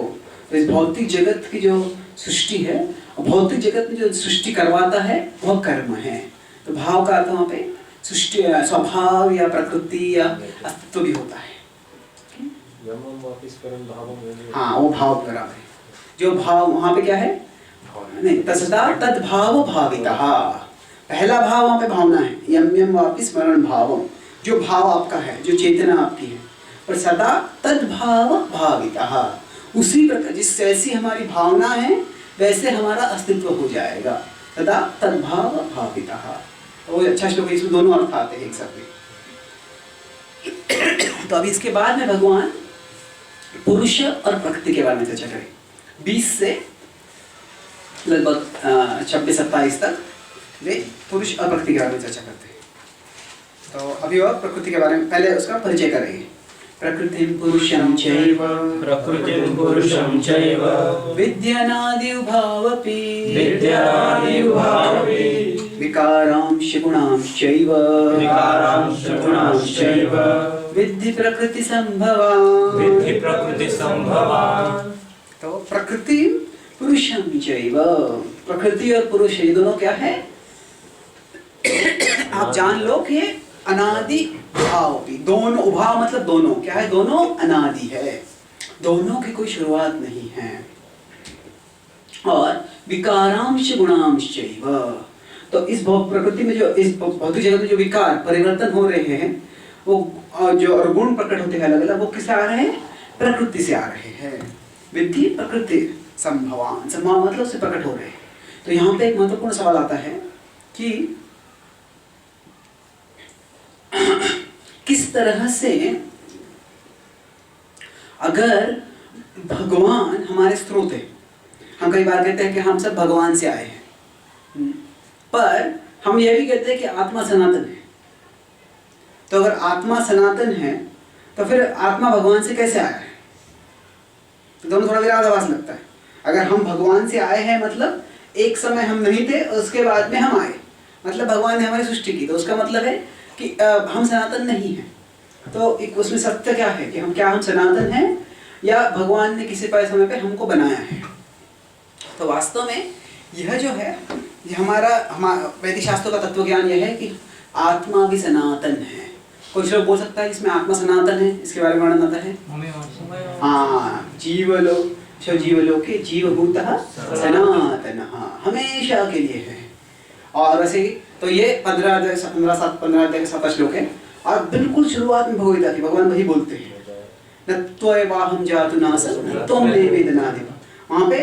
तो इस भौतिक जगत की जो सृष्टि है, भौतिक जगत में जो सृष्टि करवाता है वह कर्म है। तो भाव का अर्थ वहाँ पे सृष्टि, स्वभाव या प्रकृति या अस्तित्व भी होता है। हाँ, वो भाव बराबर है। जो भाव वहाँ पे क्या है, नहीं तसदा तद भाव भावितः, पहला भाव वहाँ पे भावना है, यम यम वापि स्मरण भावम, जो भाव आपका है, जो चेतना आपकी है, पर सदा तद भाव भावितः, उसी प्रकार जिस जैसी हमारी भावना है वैसे हमारा अस्तित्व हो जाएगा, सदा तद भाव भावितः। तो वो अच्छा श्लोक है, इसमें दोनों अर्थ आते हैं एक साथ में। तो अभी इसके बाद में भगवान पुरुष और प्रकृति के बारे में चर्चा करें। 20 से लगभग 26-27 तक वे पुरुष और प्रकृति के बारे में चर्चा करते हैं। तो अभी वह प्रकृति के बारे में पहले उसका परिचय करेंगे। प्रकृतिं पुरुषं चैव विद्यनादि उभावपि विकारांश गुणांश्चैव विद्धि प्रकृति संभवान्। तो प्रकृति पुरुषं चैव, प्रकृति और पुरुष ये दोनों क्या है, आप जान लो कि अनादि भाव भी, दोनों उभाव मतलब दोनों क्या है, दोनों अनादि है, दोनों की कोई शुरुआत नहीं है। और विकारांश गुणांश चैव, तो इस प्रकृति में जो इस भौतिक जगत में जो विकार परिवर्तन हो रहे हैं वो जो और गुण प्रकट होते हैं अलग अलग, वो किससे आ रहे हैं, प्रकृति से आ रहे हैं। विद्धि प्रकृति संभवान, संभव मतलब से प्रकट हो रहे हैं। तो यहाँ पे एक महत्वपूर्ण सवाल आता है कि किस तरह से अगर भगवान हमारे स्रोत है, हम कई बार कहते हैं कि हम सब भगवान से आए हैं, पर हम यह भी कहते हैं कि आत्मा सनातन है। तो अगर आत्मा सनातन है तो फिर आत्मा भगवान से कैसे आया है, तो दोनों थोड़ा विरोधाभास लगता है। अगर हम भगवान से आए हैं मतलब एक समय हम नहीं थे, उसके बाद में हम आए, मतलब भगवान ने हमारी सृष्टि की, तो उसका मतलब है कि हम सनातन नहीं हैं। तो एक उसमें सत्य क्या है कि हम सनातन हैं या भगवान ने किसी समय पे हमको बनाया है। तो वास्तव में यह जो है, ये हमारा वैदिक शास्त्रों का तत्व ज्ञान यह है कि आत्मा भी सनातन है। कुछ लोग बोल सकता है इसमें आत्मा सनातन है, इसके बारे में वर्णन आता है। हाँ, जीव लोग सो जीवलोके जीवभूतः सनातनः, हमेशा के लिए है। और वैसे ही तो ये 15 अध्याय का 7 श्लोक है। और बिल्कुल शुरुआत में भगवद्गीता की भगवान वही बोलते हैं, न त्वयवाहं जातु नासं न त्वं मे वेदनादिव। वहाँ पे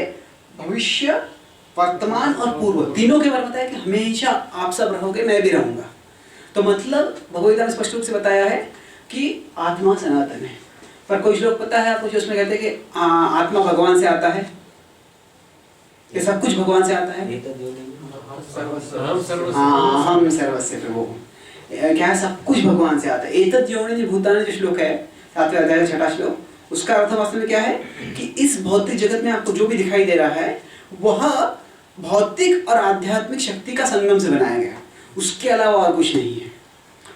भविष्य, वर्तमान और पूर्व तीनों के बारे में बताया कि हमेशा आप सब रहोगे, मैं भी रहूंगा। तो मतलब भगवद्गीता में स्पष्ट रूप से बताया है कि आत्मा सनातन है। पर कुछ लोग पता है आपको, जो उसमें कहते हैं कि आत्मा भगवान से आता है, ये सब कुछ भगवान से आता है। हाँ, हम सर्वस्य प्रभु, क्या है, सब कुछ भगवान से आता है। एतद् योनिनि भूतानि जो श्लोक है 7वें अध्याय का 6वां श्लोक, उसका अर्थ वास्तव में क्या है कि इस भौतिक जगत में आपको जो भी दिखाई दे रहा है वह भौतिक और आध्यात्मिक शक्ति का संगम से बनाया गया, उसके अलावा और कुछ नहीं है।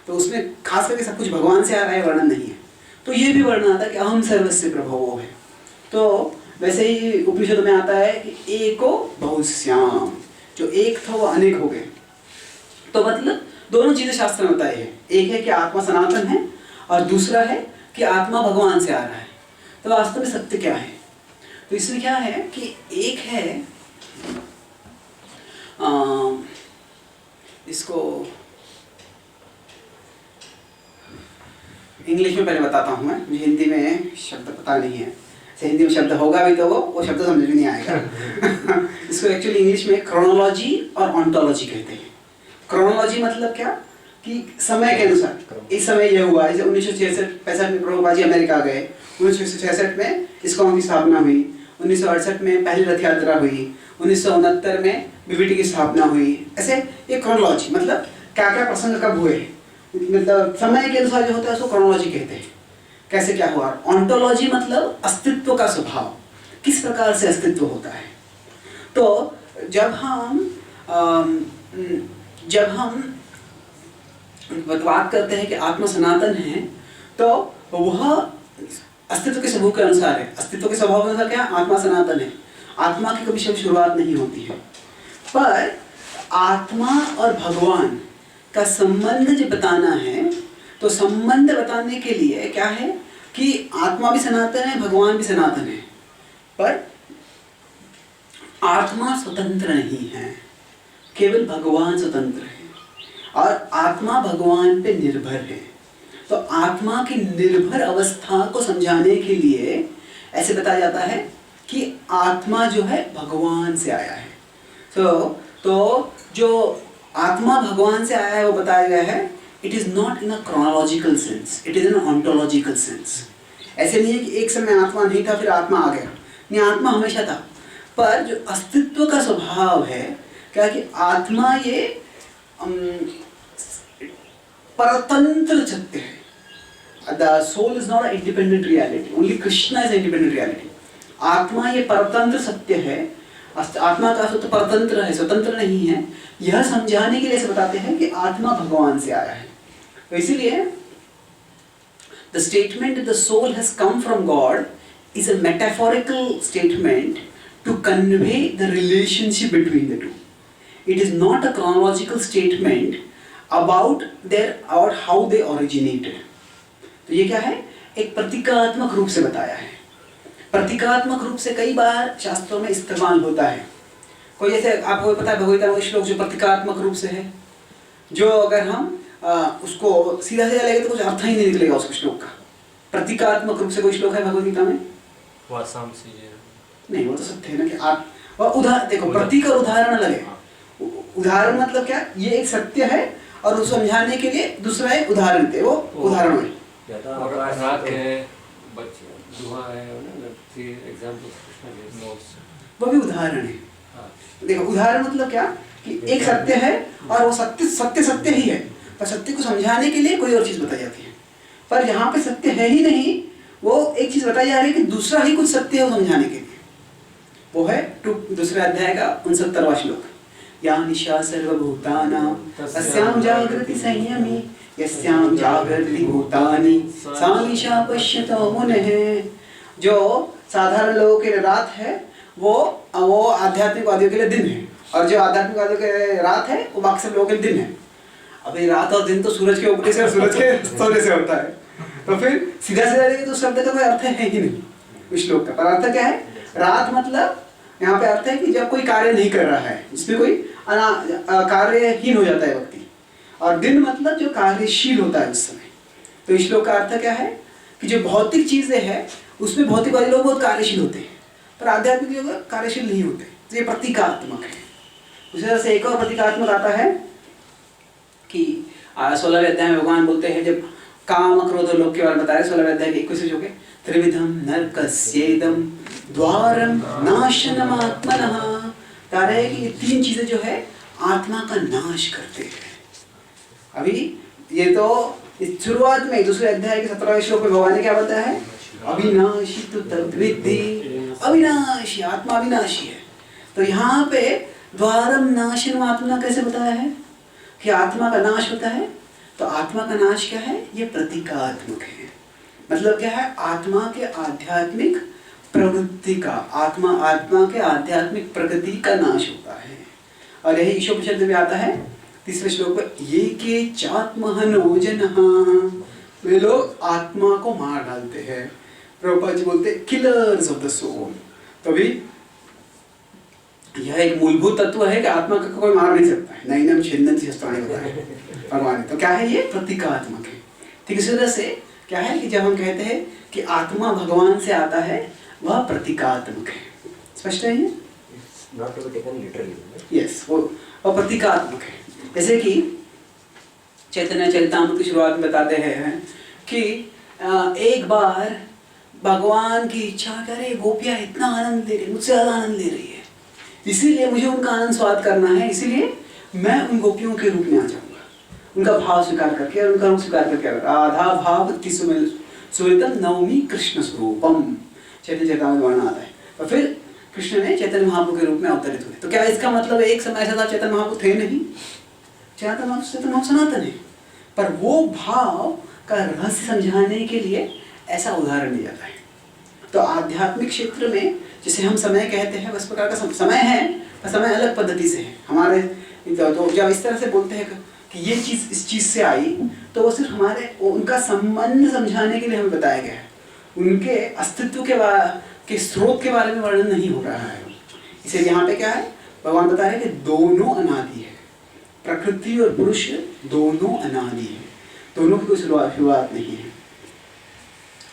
तो उसमें खास करके सब कुछ भगवान से आ रहा है, वर्णन नहीं है। तो ये भी वर्णन आता है कि अहम सर्वस्य प्रभवो है। तो वैसे ही उपनिषद में आता है कि एको बहुश्याम, जो एक था वो अनेक हो गए। तो मतलब दोनों चीजें शास्त्र में बताई है, एक है कि आत्मा सनातन है और दूसरा है कि आत्मा भगवान से आ रहा है। तो वास्तव में सत्य क्या है? तो इसमें क्या है कि एक है इसको इंग्लिश में पहले बताता हूँ मैं, मुझे हिंदी में शब्द पता नहीं है। हिंदी में शब्द होगा भी तो वो शब्द समझ में नहीं आएगा। इसको एक्चुअली इंग्लिश में क्रोनोलॉजी और ऑन्टोलॉजी कहते हैं। क्रोनोलॉजी मतलब क्या कि समय के अनुसार, इस समय यह हुआ, जैसे 1966 में प्रभुपाद जी अमेरिका गए, 1966 में इस्कॉन की स्थापना हुई, 1968 में पहली रथ यात्रा हुई, 1969 में बीबीटी की स्थापना हुई। ऐसे ये क्रोनोलॉजी मतलब क्या क्या प्रसंग कब हुए, मतलब समय के अनुसार जो होता है उसको क्रोनोलॉजी कहते हैं, कैसे क्या हुआ। ऑन्टोलॉजी मतलब अस्तित्व का स्वभाव, किस प्रकार से अस्तित्व होता है। तो जब हम बात करते हैं कि आत्मा सनातन है, तो वह अस्तित्व के स्वभाव के अनुसार है। अस्तित्व के स्वभाव के अनुसार क्या, आत्मा सनातन है, आत्मा की कभी शुरुआत नहीं होती है। पर आत्मा और भगवान का संबंध जो बताना है, तो संबंध बताने के लिए क्या है कि आत्मा भी सनातन है, भगवान भी सनातन है, पर आत्मा स्वतंत्र नहीं है, केवल भगवान स्वतंत्र है और आत्मा भगवान पे निर्भर है। तो आत्मा की निर्भर अवस्था को समझाने के लिए ऐसे बताया जाता है कि आत्मा जो है भगवान से आया है। तो जो आत्मा भगवान से आया है वो बताया गया है, it is not in a chronological sense, it is in ontological sense. ऐसे नहीं है कि एक समय आत्मा नहीं था फिर आत्मा आ गया, नहीं, आत्मा हमेशा था। पर जो अस्तित्व का स्वभाव है क्या कि आत्मा ये परतंत्र सत्य है। The soul is not an independent reality, only Krishna is an independent reality. आत्मा ये परतंत्र सत्य है, आत्मा का सत्य परतंत्र है, स्वतंत्र नहीं है। यह समझाने के लिए से बताते हैं कि आत्मा भगवान से आया है। तो इसीलिए the statement that the soul has come from God is a metaphorical statement to convey the relationship between the two. It is not a chronological statement about how they originated. तो ये क्या है, एक प्रतीकात्मक रूप से बताया है। प्रतीकात्मक रूप से कई बार शास्त्रों में इस्तेमाल होता है। कोई जैसे आपको पता है भगवद्गीता में श्लोक जो प्रतीकात्मक रूप से है, जो अगर हम उसको सीधा सीधा लेंगे तो कुछ अर्थ ही नहीं निकलेगा उस श्लोक का। प्रतीकात्मक रूप से कोई श्लोक है भगवद्गीता में? नहीं, वो तो सत्य है ना कि आप उदाहरण देखो, प्रतीक और उदाहरण अलग है। उदाहरण मतलब क्या, ये एक सत्य है और उसको समझाने के लिए दूसरा एक उदाहरण थे, वो उदाहरण है। वो भी उदाहरण है। देखो उदाहरण मतलब क्या कि एक सत्य है और वो सत्य ही है, पर सत्य को समझाने के लिए कोई और चीज बताई जाती है। पर यहाँ पे सत्य है ही नहीं, वो एक चीज बताई जा रही है कि दूसरा ही कुछ सत्य है वो समझाने के लिए। वो है दूसरे अध्याय का 69वां श्लोक, या निशा सर्वभूतानां तस्यां जागृति संयमी यस्यां जागृति भूतानि सा निशा पश्यतो मुनः। जो साधारण लोगों के लिए रात है वो आध्यात्मिकवादियों के लिए दिन है, और जो आध्यात्मिकवादियों के लिए रात है वो बाकी सब लोगों के लिए दिन है। अब ये रात और दिन तो सूरज के उगने से और सूरज के सोने से होता है, तो फिर सीधा सीधा देखिए तो शब्द का कोई अर्थ है ही नहीं उस श्लोक का। पर अर्थ क्या है, रात मतलब यहाँ पे अर्थ है कि जब कोई कार्य नहीं कर रहा है, जिसमें कोई कार्यहीन हो जाता है व्यक्ति। और दिन मतलब जो कार्यशील होता है उस समय। तो इस श्लोक का अर्थ क्या है कि जो भौतिक चीजें हैं उसमें भौतिकवादी लोग बहुत कार्यशील होते हैं, पर आध्यात्मिक लोग कार्यशील नहीं होते। तो ये प्रतीकात्मक है। उसी तरह से एक और प्रतीकात्मक आता है कि 16वें अध्याय में भगवान बोलते हैं, जब काम क्रोध और लोभ के बारे में बताया 16वें अध्याय के 21वें श्लोक है, त्रिविधम नरकस्येदम द्वारम नाशनमात्मनः। कह रहे हैं कि ये तीन चीजें जो है आत्मा का नाश करते हैं। अभी ये तो शुरुआत में दूसरे अध्याय के 17वें श्लोक में भगवान ने क्या बताया है, अविनाशी तो तद्विद्धि। अविनाशी, आत्मा अविनाशी है। तो यहाँ पे द्वारम नाशनम आत्मा कैसे बताया है कि आत्मा का नाश होता है। तो आत्मा का नाश क्या है, ये प्रतीकात्मक है। मतलब क्या है, आत्मा के आध्यात्मिक प्रवृत्ति का, आत्मा के आध्यात्मिक प्रकृति का नाश होता है। और यही ईशोपनिषद में आता है 3वें श्लोक में, ये के चात्महनो जनः, वे लोग आत्मा को मार डालते हैं। प्रभुपाद जी बोलते हैं किलर्स ऑफ द सोल। तभी यह एक मूलभूत तत्व है कि आत्मा का कोई मार नहीं सकता है। नैनम छिन्नति शस्त्राणि बताया भगवान ने। तो क्या है, ये प्रतीकात्मक है। ठीक इसी तरह से क्या है कि जब हम कहते हैं कि आत्मा भगवान से आता है, वह प्रतीकात्मक है। स्पष्ट है ये? Not to be taken literally. Yes, वो प्रतीकात्मक है। जैसे कि चैतन्य चरितामृत की शुरुआत में बताते हैं कि एक बार भगवान की इच्छा करे, गोपियां इतना आनंद ले रही, मुझसे ज्यादा आनंद ले रही है, इसीलिए मुझे उनका आनंद स्वाद करना है, इसीलिए मैं उन गोपियों के रूप में आ जाऊंगा, उनका भाव स्वीकार करके और उनका रूप स्वीकार करके। राधा भाव सुमितम नवमी कृष्ण स्वरूपम, चैतन्य चरितामृत वर्णन आता है। और फिर कृष्ण ने चैतन्य महाप्रभु के रूप में अवतरित हुए। तो क्या इसका मतलब एक समय ऐसा था चैतन्य महाप्रभु थे नहीं? चैतन्य महाप्रभु सनातन है, पर वो भाव का रहस्य समझाने के लिए ऐसा उदाहरण दिया जाता है। तो आध्यात्मिक क्षेत्र में जिसे हम समय कहते हैं, उस प्रकार का समय है, पर समय अलग पद्धति से है हमारे। तो जब इस तरह से बोलते हैं कि ये चीज़ इस चीज़ से आई, तो वो सिर्फ हमारे उनका संबंध समझाने के लिए हमें बताया गया है। उनके अस्तित्व के स्रोत के बारे में वर्णन नहीं हो रहा है। इसलिए यहाँ पे क्या है, भगवान बता रहे हैं कि दोनों अनादि है, प्रकृति और पुरुष दोनों अनादि है, दोनों की कोई शुरुआत नहीं है।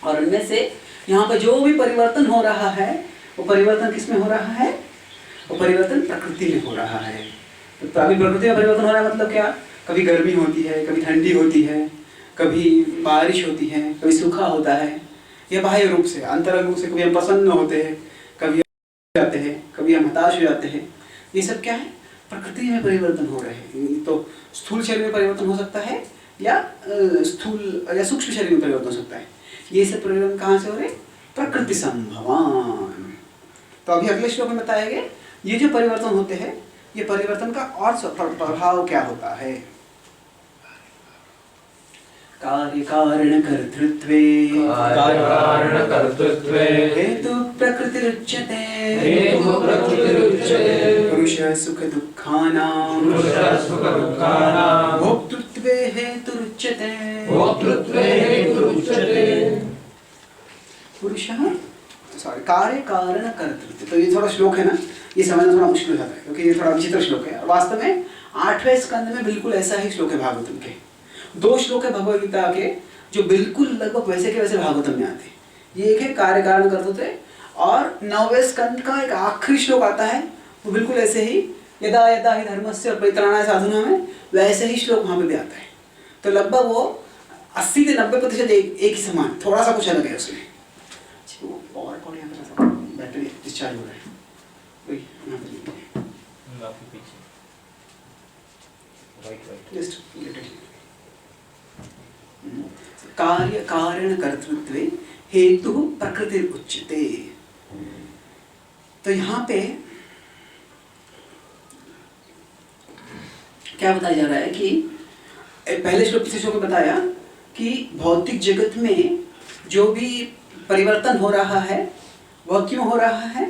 और उनमें से यहाँ पे जो भी परिवर्तन हो रहा है, वो परिवर्तन किस में हो रहा है? वो परिवर्तन प्रकृति में हो रहा है। तो अभी प्रकृति में परिवर्तन हो रहा है मतलब क्या? कभी गर्मी होती है, कभी ठंडी होती है, कभी बारिश होती है, कभी सूखा होता है। ये बाह्य रूप से, अंतरंग रूप से कभी हम प्रसन्न होते हैं, कभी जाते हैं, कभी हम हताश हो जाते हैं। ये सब क्या है? प्रकृति में परिवर्तन हो रहे हैं। तो स्थूल शरीर में परिवर्तन हो सकता है या स्थूल या सूक्ष्म शरीर में परिवर्तन हो सकता है। ये सब परिवर्तन कहाँ से हो रहे? प्रकृति संभवान। तो अभी अगले श्लोक में बताया गया ये जो परिवर्तन होते हैं, ये परिवर्तन का और प्रभाव क्या होता है। कार्य कारण कर्तृत्वे हेतु प्रकृतिरुच्यते पुरुष सुख दुःखानां भोक्तृत्वे हेतुरुच्यते कार्य कारण कर्तृत्व। तो ये थोड़ा श्लोक है ना, ये समझना थोड़ा मुश्किल हो जाता है क्योंकि ये थोड़ा विचित्र श्लोक है। वास्तव में 8वें स्कंद में बिल्कुल ऐसा ही श्लोक है भागवतम के। 2 श्लोक है भगवद गीता के जो बिल्कुल लगभग वैसे के वैसे भागवतम में आते हैं। ये एक है कार्य कारण कर्तृत्व, और 9वें स्कंद का एक आखिरी श्लोक आता है, वो बिल्कुल ऐसे ही यदा यदा ही धर्मस्य परित्राणाय साधुनां में वैसे ही श्लोक वहाँ पे भी आता है। तो लगभग वो 80 से 90% एक ही समान, थोड़ा सा कुछ अलग है उसमें। बैटरी डिस्चार्ज हो रहा है, कार्य कारण कर्तृत्वे हेतु प्रकृति उच्यते। तो यहाँ पे क्या बताया जा रहा है कि पहले श्लोक पिछले श्लोक में बताया कि भौतिक जगत में जो भी परिवर्तन हो रहा है वह क्यों हो रहा है?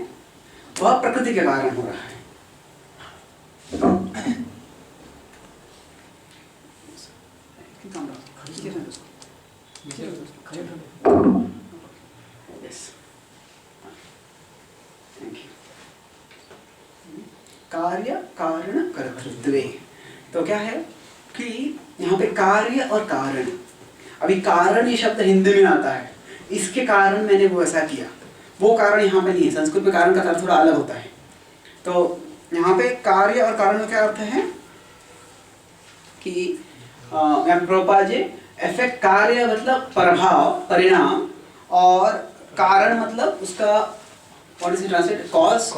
वह प्रकृति के कारण हो रहा है। कार्य कारण कर्तृत्वे। तो क्या है कि यहाँ पे कार्य और कारण, अभी कारण ये शब्द हिंदी में आता है, इसके कारण मैंने वो ऐसा किया, वो कारण यहाँ पे नहीं है। संस्कृत में कारण का अर्थ थोड़ा अलग होता है। तो यहाँ पे कार्य और कारण का क्या अर्थ है कि प्रभुपाद जी इफेक्ट, कार्य मतलब प्रभाव परिणाम, और कारण मतलब उसका what is it translate, cause,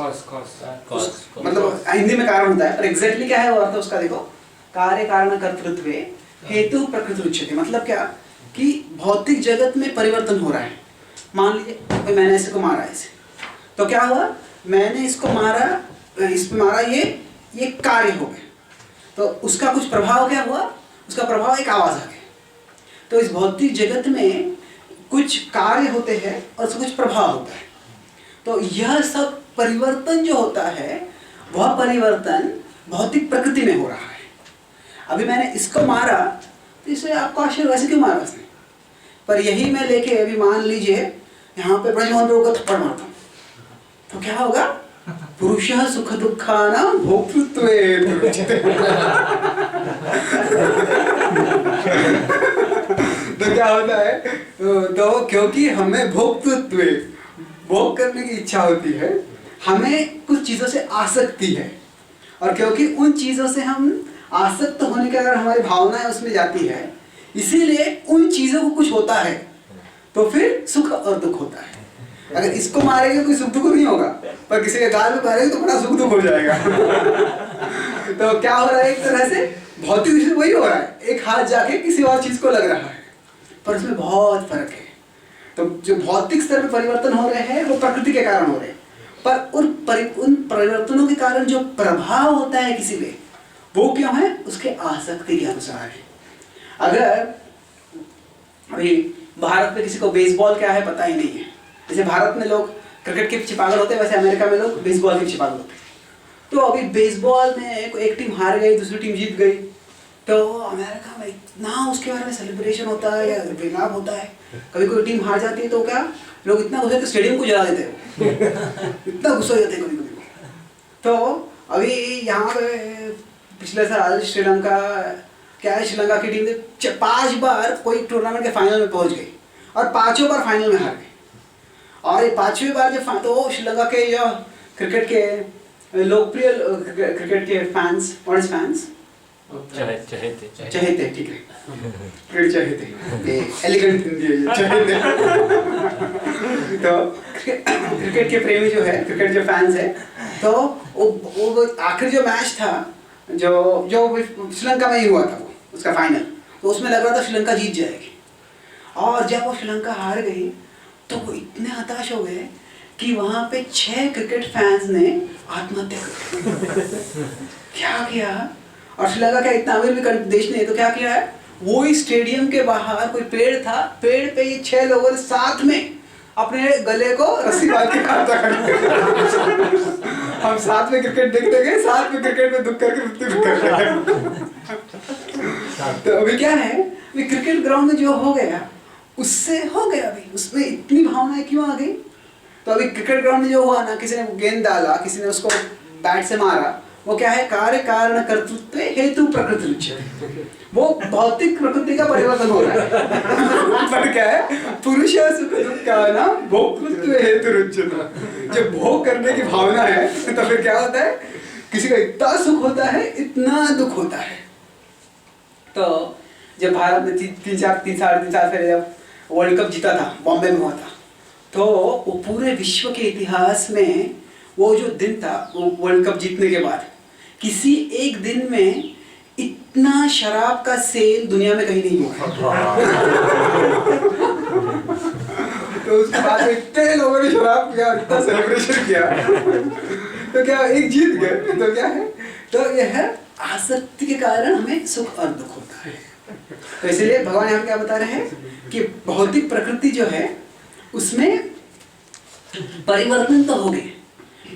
मतलब हिंदी में कारण होता है पर एग्जैक्टली क्या है वो अर्थ उसका देखो। कार्य कारण कर्तृत्वे हेतु प्रकृति उच्यते, मतलब क्या कि भौतिक जगत में परिवर्तन हो रहा है। मान लीजिए मैंने इसको मारा, इसे तो क्या हुआ, मैंने इसको मारा, इस पे मारा, ये कार्य हो गया, तो उसका कुछ प्रभाव क्या हुआ, उसका प्रभाव एक आवाज आ गया। तो इस भौतिक जगत में कुछ कार्य होते हैं और उसका कुछ प्रभाव होता है। तो यह सब परिवर्तन जो होता है वह परिवर्तन भौतिक प्रकृति में हो रहा है। अभी मैंने इसको मारा तो इसे आपको आश्चर्य, वैसे क्यों मारा उसने, पर यही मैं लेके अभी मान लीजिए यहाँ पे ब्रजमोहन प्रभु को थप्पड़ मारता हूँ, तो क्या होगा, पुरुषः सुख दुःखानां भोक्तृत्वे। तो क्या होता है, तो क्योंकि हमें भोक्तृत्व, भोग करने की इच्छा होती है, हमें कुछ चीजों से आसक्ति है, और क्योंकि उन चीजों से हम आसक्त होने के अगर हमारी भावनाएं उसमें जाती है, इसीलिए उन चीजों को कुछ होता है, तो फिर सुख और दुख होता है। अगर इसको मारेंगे कोई सुख दुख नहीं होगा, पर किसी के गाल में मारेंगे तो बड़ा सुख दुख हो जाएगा। तो क्या हो रहा है, एक तरह से भौतिक विषय वही हो रहा है, एक हाथ जाके किसी और चीज को लग रहा है, पर उसमें बहुत फर्क है। तो जो भौतिक स्तर पर परिवर्तन हो रहे हैं वो प्रकृति के कारण हो रहे हैं, पर उन परिवर्तनों के कारण जो प्रभाव होता है किसी में, वो क्यों है, उसके आसक्ति के अनुसार है। अगर अभी भारत में किसी को बेसबॉल क्या है पता ही नहीं है, जैसे भारत में लोग क्रिकेट के पीछे पागल होते हैं, वैसे अमेरिका में लोग बेसबॉल के पीछे पागल होते हैं। तो अभी बेसबॉल में एक टीम हार गई, दूसरी टीम जीत गई, तो अमेरिका में इतना उसके बारे में सेलिब्रेशन होता है या विलाप होता है। कभी कोई टीम हार जाती है तो क्या लोग इतना गुस्सा, स्टेडियम को जला देते हैं। इतना गुस्सा हो जाते हैं कभी कभी। तो अभी यहाँ पे पिछले साल श्रीलंका, क्या है, श्रीलंका की टीम ने 5 बार कोई टूर्नामेंट के फाइनल में पहुंच गई और 5 बार फाइनल में हार गई। और ये 5वीं बार जब तो श्रीलंका के जो क्रिकेट के लोकप्रिय क्रिकेट के फैंस, और फैंस चहेते, ठीक है, क्रिकेट चहेते, एलिगेंट हिंदी है चहेते। तो क्रिकेट के प्रेमी जो है, क्रिकेट जो फैंस है, तो वो आखिरी जो मैच था जो श्रीलंका में ही हुआ था, वो उसका फाइनल, तो उसमें लग रहा था श्रीलंका जीत जाएगी। और जब वो श्रीलंका हार गई तो वो इतने हताश हो गए कि वहाँ पे 6 क्रिकेट फैंस ने आत्महत्या कर क्या किया। और श्रीलंका क्या इतना अमीर भी देश नहीं है, तो क्या किया है, वो ही स्टेडियम के बाहर कोई पेड़ था, पेड़ पे ये 6 लोगों ने साथ में अपने गले को रस्सी बांध के हम साथ में क्रिकेट देखते गए, साथ में क्रिकेट में दुख करके मृत्यु कर रहे हैं। तो अभी क्या है, अभी क्रिकेट ग्राउंड में जो हो गया उससे हो गया, अभी उसमें इतनी भावनाएं क्यों आ गई। तो अभी क्रिकेट ग्राउंड में जो हुआ ना, किसी ने गेंद डाला, किसी ने उसको बैट से मारा, वो क्या है, कार्य कारण कर्तृत्व हेतु प्रकृति उच्यते, वो भौतिक प्रकृति का परिवर्तन हो रहा है। पर क्या है, पुरुष सुख दुःखानां भोक्तृत्व हेतु उच्यते, जब भोग करने की भावना है तो फिर क्या होता है, किसी का इतना सुख होता है, इतना दुख होता है। तो जब भारत ने 3-4 साल पहले जब वर्ल्ड कप जीता था, बॉम्बे में हुआ था, तो वो पूरे विश्व के इतिहास में वो जो दिन था, वो वर्ल्ड कप जीतने के बाद किसी एक दिन में इतना शराब का सेल दुनिया में कहीं नहीं हुआ। तो उसके बाद इतने लोगों ने शराब किया, इतना सेलिब्रेशन किया, तो क्या एक जीत गए। तो क्या है, तो यह है आसक्ति के कारण हमें सुख और दुख होता है। तो इसलिए भगवान यहाँ क्या बता रहे हैं कि भौतिक प्रकृति जो है उसमें परिवर्तन तो हो गए,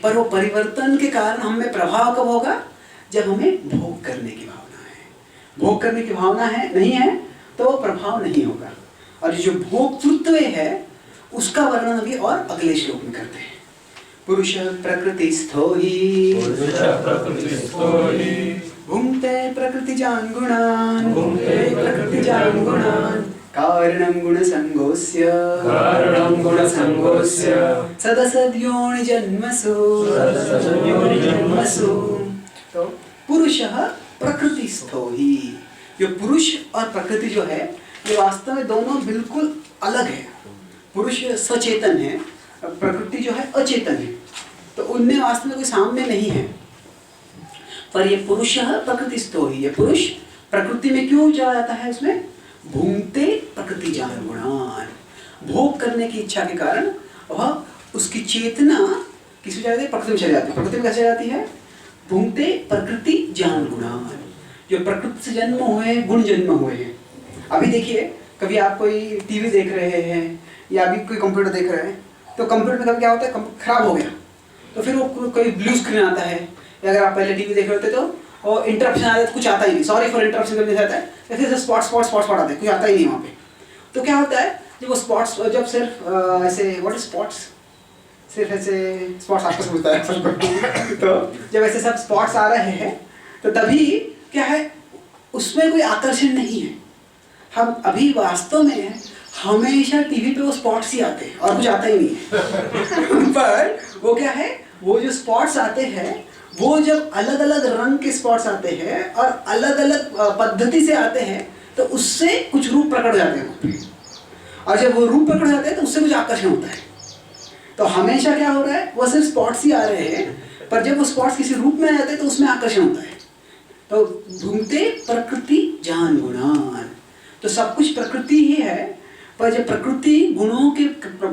पर वो परिवर्तन के कारण हमें प्रभाव कब होगा, जब हमें भोग करने की भावना है। भोग करने की भावना है नहीं है तो वो प्रभाव नहीं होगा। और जो भोक्तृत्व है उसका वर्णन अभी और अगले श्लोक में करते हैं। पुरुष प्रकृतिस्थो हि भुङ्क्ते प्रकृतिजान् गुणान् कारणं गुणसङ्गोऽस्य सदसद्योनिजन्मसु तो पुरुषः प्रकृतिस्थो ही, जो पुरुष और प्रकृति जो है ये वास्तव में दोनों बिल्कुल अलग है। पुरुष सचेतन है, प्रकृति जो है अचेतन है, तो उनमें वास्तव में कोई साम्य नहीं है। पर ये पुरुष प्रकृतिस्थो ही, ये पुरुष प्रकृति में क्यों चला जाता है? उसमें भुङ्क्ते प्रकृतिजान् गुणान्, भोग करने की इच्छा के कारण वह उसकी चेतना किस जाती है? प्रकृति में चली जाती है। प्रकृति में कैसे जाती है? भुङ्क्ते प्रकृतिजान् गुणान्, जो प्रकृति से जन्म हुए गुण जन्म हुए हैं। अभी देखिए, कभी आप कोई टीवी देख रहे हैं या अभी कोई कंप्यूटर देख रहे हैं, तो कंप्यूटर में कभी क्या होता है, खराब हो गया तो फिर वो कोई ब्लू स्क्रीन आता है, या अगर आप पहले टीवी देख रहे होते तो और इंटरप्शन आता है, कुछ आता ही नहीं, सॉरी फॉर इंटरप्शन करने आता है, या फिर स्पॉट आता है, कुछ आता ही नहीं वहाँ पे। तो क्या होता है, जब वो स्पॉट्स, जब सिर्फ ऐसे व्हाट स्पॉट्स, सिर्फ ऐसे स्पॉट्स आपको समझता है तो जब ऐसे सब स्पॉट्स आ रहे हैं तो तभी क्या है, उसमें कोई आकर्षण नहीं है। हम अभी वास्तव में हमेशा टीवी पे वो स्पॉट्स ही आते हैं और कुछ आता ही नहीं है पर वो क्या है, वो जो स्पॉट्स आते हैं वो जब अलग अलग रंग के स्पॉट्स आते हैं और अलग अलग पद्धति से आते हैं तो उससे कुछ रूप प्रकट हो जाते हैं, और जब वो रूप प्रकट हो जाते हैं तो उससे कुछ आकर्षण होता है। तो हमेशा क्या हो रहा है, वो सिर्फ स्पॉट्स ही आ रहे हैं, पर जब वो स्पॉट्स किसी रूप में आ जाते हैं तो उसमें आकर्षण होता है। तो भुङ्क्ते प्रकृतिजान् गुणान्, तो सब कुछ प्रकृति ही है, पर जब प्रकृति गुणों के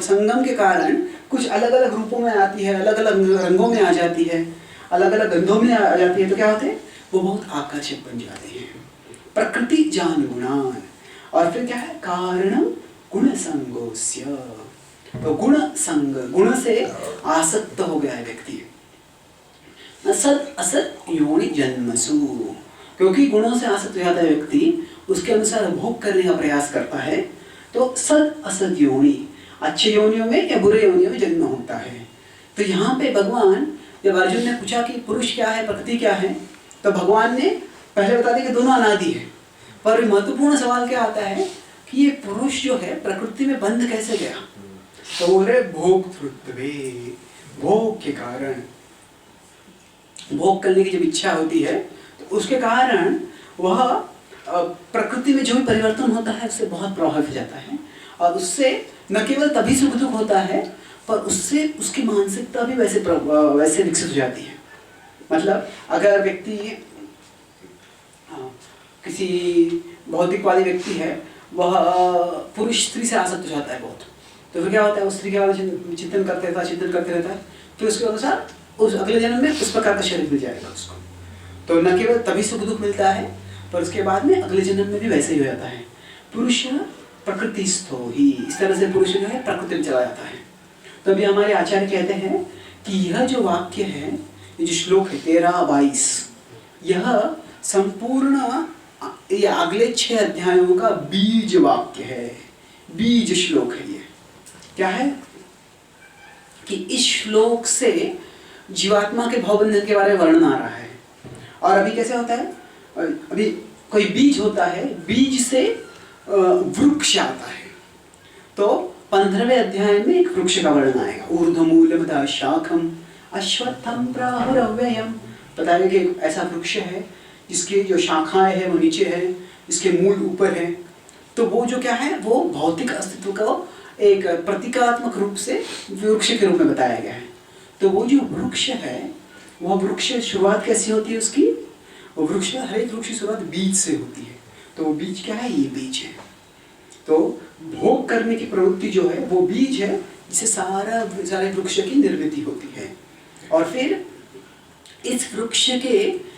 संगम के कारण कुछ अलग अलग रूपों में आती है, अलग अलग रंगों में आ जाती है, अलग अलग गंधों में आ जाती है, तो क्या होते हैं, वो बहुत आकर्षक बन जाते हैं। प्रकृतिजान् गुणान्, और फिर क्या है, कारणं गुणसंगोऽस्य, तो गुण संग, गुण से आसक्त हो गया है व्यक्ति। सद असत योनि जन्मसु, क्योंकि गुणों से आसक्त हो जाता है व्यक्ति, उसके अनुसार भोग करने का प्रयास करता है, तो सद असत योनि, अच्छे योनियों में या बुरे योनियों में जन्म होता है। तो यहाँ पे भगवान, जब अर्जुन ने पूछा कि पुरुष क्या है, प्रकृति क्या है, तो भगवान ने पहले बता दिया कि दोनों अनादि है। पर महत्वपूर्ण सवाल क्या आता है कि ये पुरुष जो है प्रकृति में बंध कैसे गया, तो बोल रहे भोक्तृत्वे, भोग के कारण, भोग करने की जब इच्छा होती है तो उसके कारण वह प्रकृति में जो भी परिवर्तन होता है उससे बहुत प्रभावित हो जाता है, और उससे न केवल तभी सुख दुख होता है पर उससे उसकी मानसिकता भी वैसे विकसित हो जाती है। मतलब अगर व्यक्ति किसी भौतिकवादी व्यक्ति है, वह पुरुष स्त्री से आसक्त हो जाता है बहुत, तो फिर क्या होता है, उस स्त्री के बारे में चिंतन करते रहता है, फिर उसके अनुसार उस अगले जन्म में उस प्रकार का शरीर मिल जाएगा उसको। तो न केवल तभी सुख दुख मिलता है पर उसके बाद में अगले जन्म में भी वैसे ही हो जाता है। पुरुष प्रकृतिस्थो ही, इस तरह से पुरुष जो है प्रकृति में चला जाता है। तो अभी हमारे आचार्य कहते हैं कि यह जो वाक्य है, ये जो श्लोक है 13-22, यह संपूर्ण ये अगले 6 अध्यायों का बीज वाक्य है, बीज श्लोक है। ये क्या है कि इस श्लोक से जीवात्मा के भवबंधन के बारे में वर्णन आ रहा है। और अभी कैसे होता है, अभी कोई बीज होता है, बीज से वृक्ष आता है, तो 15वें अध्याय में एक वृक्ष का वर्णन आएगा। ऊर्ध्वमूलमतः शाखम अश्वत्थम प्राहुरव्ययम, बताएगा कि एक ऐसा वृक्ष है जिसकी जो शाखाएं हैं वो नीचे है, इसके मूल ऊपर है। तो वो जो क्या है, वो भौतिक अस्तित्व का एक प्रतीकात्मक रूप से वृक्ष के रूप में बताया गया है। तो वो जो वृक्ष है, वह वृक्ष शुरुआत कैसी होती है उसकी, वो वृक्ष, हर एक वृक्ष की शुरुआत बीज से होती है। तो वो बीज क्या है, ये बीज है। तो भोग करने की प्रवृत्ति जो है वो बीज है, जिससे सारे वृक्ष की निर्मिति होती है। और फिर इस वृक्ष के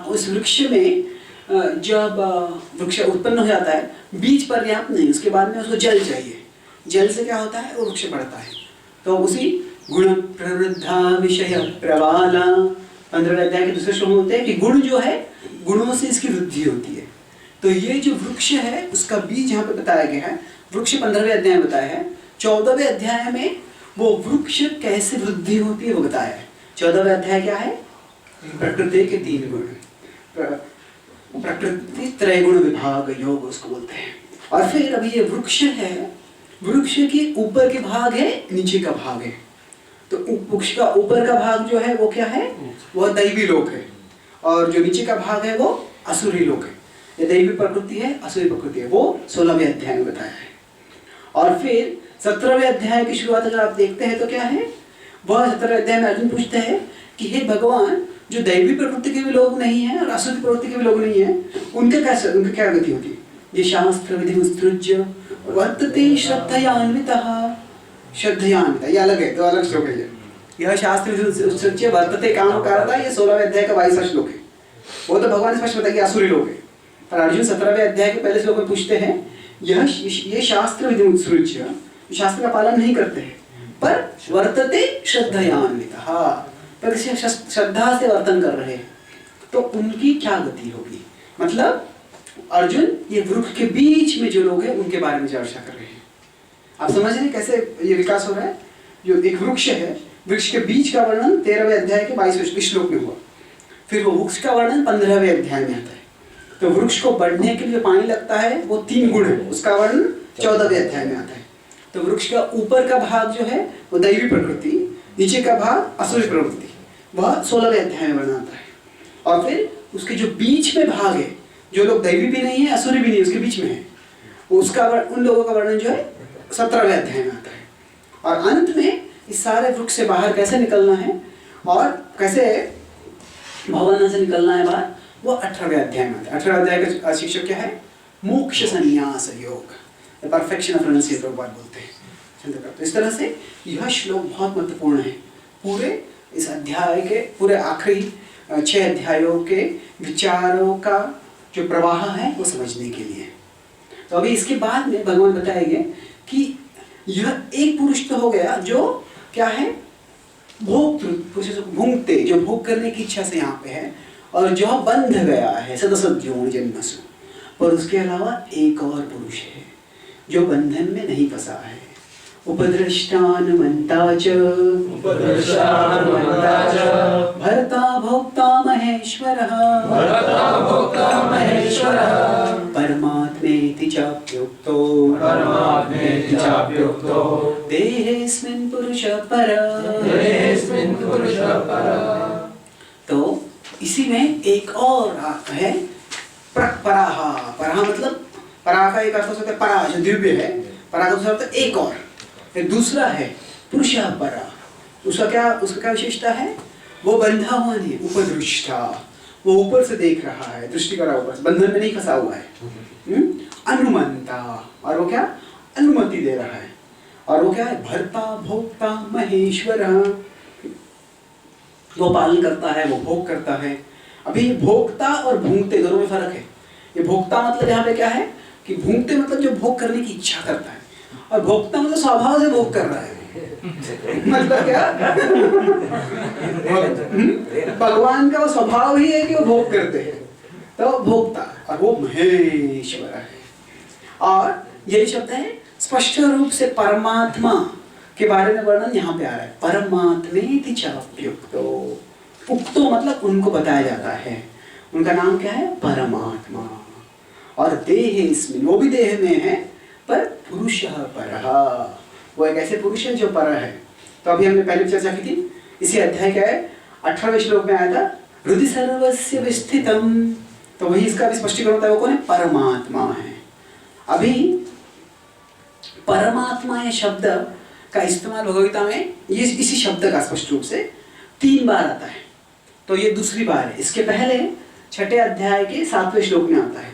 उस वृक्ष में जब वृक्ष उत्पन्न हो जाता है, बीज पर्याप्त नहीं, उसके बाद में उसको जल चाहिए। जल से क्या होता है, वो वृक्ष बढ़ता है। तो उसी गुण प्रवृद्धा विषय प्रवाला, 15वें अध्याय के दूसरे श्लोक में होते हैं कि गुण जो है, गुणों से इसकी वृद्धि होती है। तो ये जो वृक्ष है उसका बीज यहाँ पे बताया गया है। वृक्ष 15वें अध्याय में बताया है। 14वें अध्याय में वो वृक्ष कैसे वृद्धि होती है वो बताया है। 14वें अध्याय क्या है? प्रकृति के 3 गुण, प्रकृति त्रैगुण विभाग योग उसको बोलते हैं। और फिर अभी ये वृक्ष है, वृक्ष के ऊपर के भाग है, नीचे का भाग है। तो वृक्ष का ऊपर का भाग जो है वो क्या है? वह दैवी लोक है, और जो नीचे का भाग है वो असुरी लोक है। ये दैवी प्रकृति है, असुरी प्रकृति है, वो 16वें अध्याय में बताया है। और फिर 17वें अध्याय की शुरुआत अगर आप देखते हैं तो क्या है? वह 17वें अध्याय में अर्जुन पूछते हैं कि हे भगवान, जो दैवी प्रकृति के भी लोग नहीं है और असुरी प्रकृति के भी लोग नहीं है, उनका क्या गति होती है? ये शास्त्र विधि उत्सृज्य वर्तते श्रद्धयान्वितः। श्रद्धयान्वितः ये अलग है, तो अलग श्लोक है। यह शास्त्र विधि उत्सृज्य वर्तते काम करता, ये 16वें अध्याय का 22वां श्लोक है। वो तो भगवान ने स्पष्ट बताया कि असुरी लोग है। पर अर्जुन 17वें अध्याय के पहले श्लोक में पूछते हैं, ये शास्त्र विधि उत्सृज्य, शास्त्र का पालन नहीं करते हैं, पर वर्तते श्रद्धयान्वितः, पर श्रद्धा से वर्तन कर रहे हैं, तो उनकी क्या गति होगी? मतलब अर्जुन ये वृक्ष के बीच में जो लोग हैं उनके बारे में चर्चा कर रहे हैं। आप समझ रहे हैं कैसे ये विकास हो रहा है? जो एक वृक्ष है, वृक्ष के बीच का वर्णन 13वें अध्याय के 22वें श्लोक में हुआ। फिर वो वृक्ष का वर्णन 15वें अध्याय में आता है। तो वृक्ष को बढ़ने के लिए पानी लगता है, वो 3 गुण है, उसका वर्णन 14वें अध्याय में आता है। तो वृक्ष का ऊपर का भाग जो है वो दैवी प्रकृति, नीचे का भाग असुरी प्रकृति, वह 16वें अध्याय में वर्णन आता है। और फिर उसके जो बीच में भाग है, जो लोग दैवी भी नहीं है असुरी भी नहीं, उसके बीच में है, उसका उन लोगों का वर्णन जो है 17वें अध्याय में आता है। और अंत में इस सारे वृक्ष से बाहर कैसे निकलना है और कैसे भवन से निकलना है बाहर, वो 18वें अध्याय में आता है। 18वें अध्याय का शीर्षक क्या है? मोक्ष संन्यास योग, परफेक्शन ऑफ रेनुंसिएशन प्रभुपाद बोलते हैं। तो इस तरह से यह श्लोक बहुत महत्वपूर्ण है पूरे इस अध्याय के, पूरे आखिरी 6 अध्यायों के विचारों का जो प्रवाह है वो समझने के लिए। तो अभी इसके बाद में भगवान बताएंगे कि यह एक पुरुष तो हो गया जो क्या है? भोगते, जो भोग करने की इच्छा से यहाँ पे है, और जो बंध गया है सदसद्यों जन्मसु। पर उसके अलावा एक और पुरुष है जो बंधन में नहीं फंसा है। उपद्रष्टान मंता च भर्ता भोक्ता महेश्वरः परमात्मेति चाप्युक्तो देहेऽस्मिन् पुरुषः परः। तो इसी में एक और है पराहा। पराहा मतलब पराहा का एक अर्थ हो सकता है परा जो दिव्य है, परा का दूसरा अर्थ एक और। फिर दूसरा है पुरुषः परा, उसका क्या विशेषता है? वो बंधा हुआ नहीं, उपदृष्टा, वो ऊपर से देख रहा है, दृष्टि कर रहा है ऊपर से, बंधन में नहीं फंसा हुआ है। अनुमंता, और वो क्या? अनुमति दे रहा है। और वो क्या है? भर्ता भोक्ता महेश्वर, वो पालन करता है, वो भोग करता है। अभी भोक्ता और भूंगते दोनों में फर्क है। ये भोक्ता मतलब यहाँ पे क्या है कि भूंगते मतलब जो भोग करने की इच्छा करता है, और भोक्ता मतलब स्वभाव से भोग कर रहा है। मतलब क्या? भगवान का वो स्वभाव ही है कि वो भोग करते हैं, तो भोक्ता, और वो महेश्वर है। और यही शब्द है स्पष्ट रूप से परमात्मा के बारे में वर्णन यहाँ पे आ रहा है। परमात्मेति चाप्युक्तो, उक्तो मतलब उनको बताया जाता है, उनका नाम क्या है? परमात्मा। और देहेऽस्मिन्, वो भी देह में है, पर पुरुषः परः, वो एक ऐसे पुरुष है जो पर है। तो अभी हमने पहले चर्चा की थी, इसी अध्याय का है 18वें श्लोक में आया था हृदि सर्वस्य विस्थितम्, तो वही इसका भी स्पष्टीकरण होता है, वो कौन है? परमात्मा है। अभी परमात्मा ये शब्द का इस्तेमाल भगवद्गीता में ये इसी शब्द का स्पष्ट रूप से 3 बार आता है, तो ये दूसरी बार है। इसके पहले 6ठे अध्याय के 7वें श्लोक में आता है,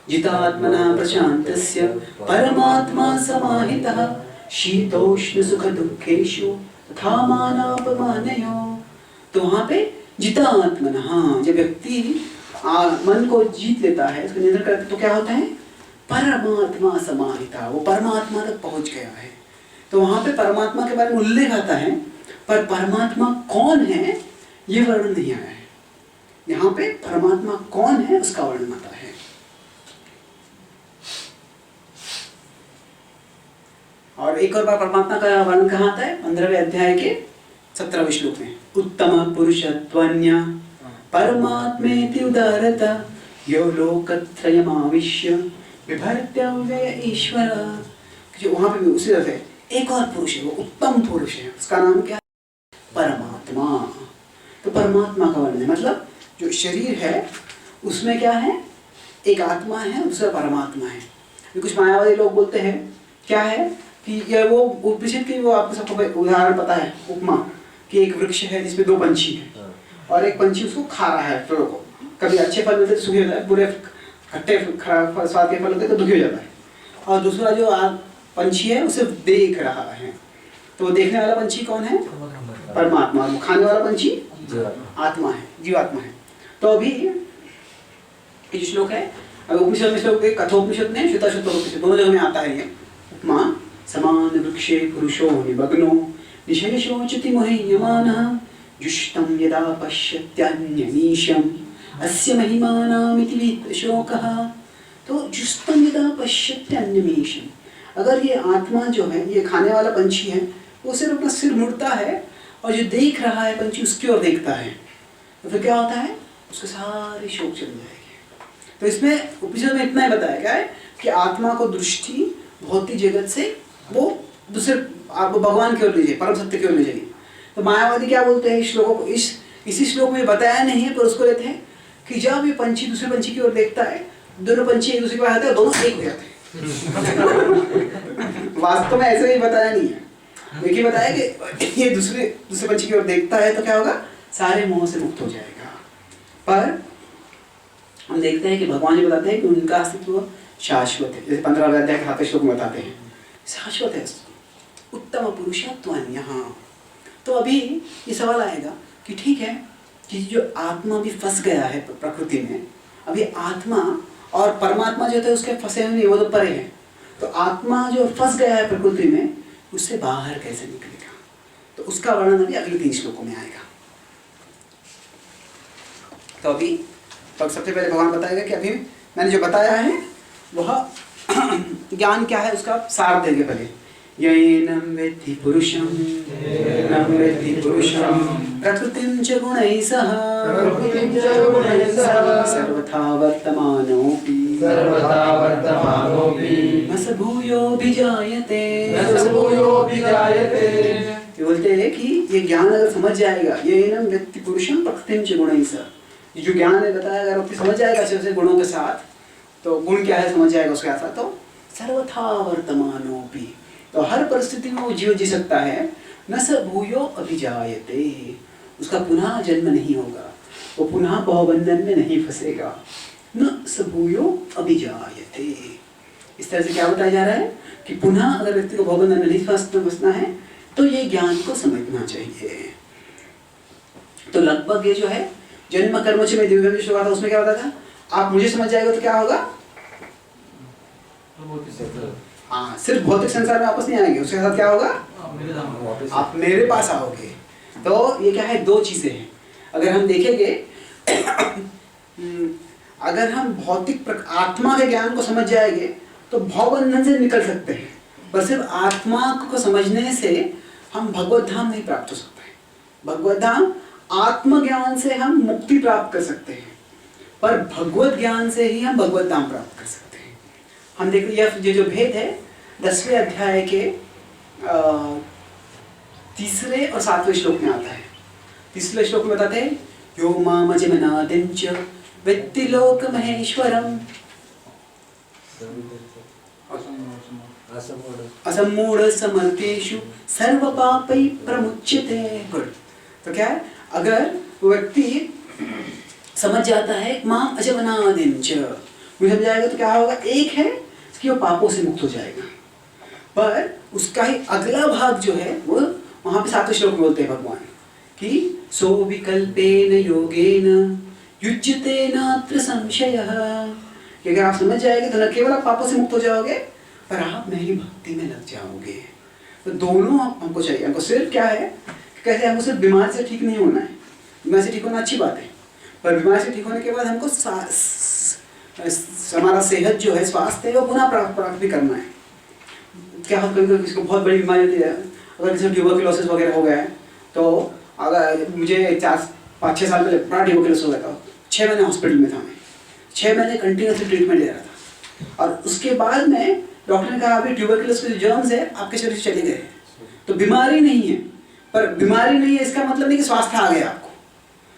जितात्मना प्रशान्तस्य परमात्मा समाहितः शीतोष्ण सुख दुखेषु तथा मानापमानयोः। तो वहाँ पे जितात्मना, हाँ, जब व्यक्ति मन को जीत लेता है, उसको नियंत्रण करता है, तो क्या होता है? परमात्मा समाहिता, वो परमात्मा तक पहुँच गया है। तो वहाँ पे परमात्मा के बारे में उल्लेख आता है, पर परमात्मा कौन है ये वर्णन नहीं आया है। यहाँ पे परमात्मा कौन है उसका वर्णन आता है। और एक और बार परमात्मा का वर्णन कहाँ आता है? 15वें अध्याय के 17वें श्लोक में। उत्तम पुरुषत्वन्य परमात्मेति उदारता यो लोकत्रयमाविश्य बिभर्त्यव्यय ईश्वर। जो वहाँ पे भी उसी तरह से एक और पुरुष है, वो उत्तम पुरुष है, उसका नाम क्या है? परमात्मा। तो परमात्मा का वर्णन है, मतलब जो शरीर है उसमें क्या है? एक आत्मा है, दूसरा परमात्मा है। कुछ मायावादी लोग बोलते हैं क्या है कि ये वो उपनिषद की, वो आपको सबको उदाहरण पता है, उपमा, कि एक वृक्ष है जिसमें दो पंछी हैं और एक पंछी उसको खा रहा है फलों को। कभी अच्छे फल मिलते तो सुखी होता है, बुरे खट्टे खराब स्वाद के फल होते तो दुखी हो जाता है। और दूसरा जो पंछी है उसे देख रहा है, तो देखने वाला पंछी कौन है? परमात्मा। और खाने वाला पंछी आत्मा है, जीवात्मा है। तो अभी ये जो श्लोक है, उपनिषद में श्लोक कठोपनिषद में श्वेताश्वतरोपनिषद दोनों जगह में आता है ये उपमा। समान वृक्षे पुरुषो निमग्नो निशेषोचति मुह्यमानः जुष्टं यदा पश्यत्यन्यमीशम् अस्य महिमानामिति शोकः। तो जुष्टं यदा पश्यत्यन्यमीशम्, अगर ये आत्मा जो है, ये खाने वाला पंछी है, वो सिर्फ अपना सिर मुड़ता है और जो देख रहा है पंछी उसकी ओर देखता है, तो फिर क्या होता है? उसके सारे शोक चले जाएंगे। तो इसमें उपनिषद में इतना ही बताया गया है कि आत्मा को दृष्टि भौतिक जगत से वो दूसरे आप भगवान की ओर ले जाइए, परम सत्य की ओर ले जाइए। तो मायावादी क्या बोलते हैं इस श्लोकों को, इसी श्लोक में बताया नहीं है पर उसको लेते हैं कि जब ये पंछी दूसरे पंछी की ओर देखता है, दोनों पंछी एक दूसरे के पास आते हैं, दोनों एक हो जाते हैं। वास्तव में ऐसे ही बताया नहीं है, देखिए बताया कि ये दूसरे पंछी की ओर देखता है तो क्या होगा? सारे मोह से मुक्त हो जाएगा। पर हम देखते हैं कि भगवान जी बताते हैं कि उनका अस्तित्व शाश्वत है, जैसे 15वें अध्याय के 7वें श्लोक में बताते हैं शाश्वत है। उत्तम पुरुषत्वन्य। तो अभी ये सवाल आएगा कि ठीक है कि जो आत्मा भी फंस गया है प्रकृति में, अभी आत्मा और परमात्मा जो है उसके फंसे हुए नहीं, वो तो परे है। तो आत्मा जो फंस गया है प्रकृति में, उससे बाहर कैसे निकलेगा? तो उसका वर्णन अभी अगले 3 श्लोकों में आएगा। तो अभी तो सबसे पहले भगवान बताएगा कि अभी मैंने जो बताया है वह ज्ञान क्या है, उसका सार देंगे पहले। येनं वेत्ति पुरुषं प्रकृतिं च गुणैः सह सर्वथा वर्तमानोऽपि न स भूयोऽभिजायते। बोलते हैं कि ये ज्ञान अगर समझ जाएगा, येनं वेत्ति पुरुषं प्रकृतिं च गुणैः सह, ये जो ज्ञान है बताया अगर व्यक्ति समझ जाएगा अच्छे गुणों के साथ, तो गुण क्या है समझ जाएगा उसके साथ, तो सर्वथा वर्तमानोऽपि, तो हर परिस्थिति में वो जीवन जी सकता है। न स भूयो अभिजायते, उसका पुनः जन्म नहीं होगा, वो पुनः भवबंधन में नहीं फंसेगा। न स भूयो अभिजायते, इस तरह से क्या बताया जा रहा है कि पुनः अगर व्यक्ति को भवबंधन में नहीं फंसना है तो ये ज्ञान को समझना चाहिए। तो लगभग ये जो है जन्म कर्म च में दिव्यम जो श्लोक था उसमें क्या बताया था? आप मुझे समझ जाएगा तो क्या होगा? हाँ, सिर्फ भौतिक संसार में वापस नहीं आएंगे, उसके साथ क्या होगा? आप मेरे पास आओगे। तो ये क्या है? 2 चीजें हैं। अगर हम देखेंगे अगर हम भौतिक आत्मा के ज्ञान को समझ जाएंगे तो भवबंधन से निकल सकते हैं, पर सिर्फ आत्मा को समझने से हम भगवत धाम नहीं प्राप्त हो सकते। भगवत धाम आत्मज्ञान से हम मुक्ति प्राप्त कर सकते हैं, पर भगवत ज्ञान से ही हम भगवत धाम प्राप्त कर सकते हैं। हम देखते ये जो भेद है 10वें अध्याय के 3 और 7वें श्लोक में आता है। 3 श्लोक में बताते हैं यो मामजमनादिं च वेत्ति लोकमहेश्वरम् असम्मूढ़ समर्थेषु सर्वपापै प्रमुच्यते। गुड। तो क्या है? अगर व्यक्ति समझ जाता है माम अजमनादिं च, मुझे समझ जाएगा तो क्या होगा? एक है कि वो पापों से मुक्त हो जाएगा, पर उसका ही अगला भाग जो है वो वहाँ पे 7वें श्लोक में बोलते हैं भगवान कि सो विकल्पेन योगेन युज्यते नात्र संशयः, कि अगर आप समझ जाएंगे तो न केवल आप पापों से मुक्त हो जाओगे पर आप मेरी भक्ति में लग जाओगे। तो दोनों हमको चाहिए। हमको सिर्फ क्या है कि कैसे हमको सिर्फ बीमारी से ठीक नहीं होना है, बीमारी से ठीक होना अच्छी बात है, पर बीमारी से ठीक होने के बाद हमको हमारा सेहत जो है, स्वास्थ्य है, वो पुनः प्राप्त भी करना है। क्या होता है, कभी किसी को बहुत बड़ी बीमारी होती है, अगर किसी को ट्यूबरक्लोसिस वगैरह हो गया है, तो अगर मुझे 4-5-6 साल पहले बड़ा ट्यूबरक्लोसिस हो गया था, 6 महीने हॉस्पिटल में था मैं, 6 महीने कंटिन्यूसली ट्रीटमेंट ले रहा था, और उसके बाद में डॉक्टर ने कहा अभी ट्यूबरक्लोसिस के जो जर्म्स है आपके शरीर से चले गए, तो बीमारी नहीं है। पर बीमारी नहीं है इसका मतलब नहीं कि स्वास्थ्य आ गया आपको।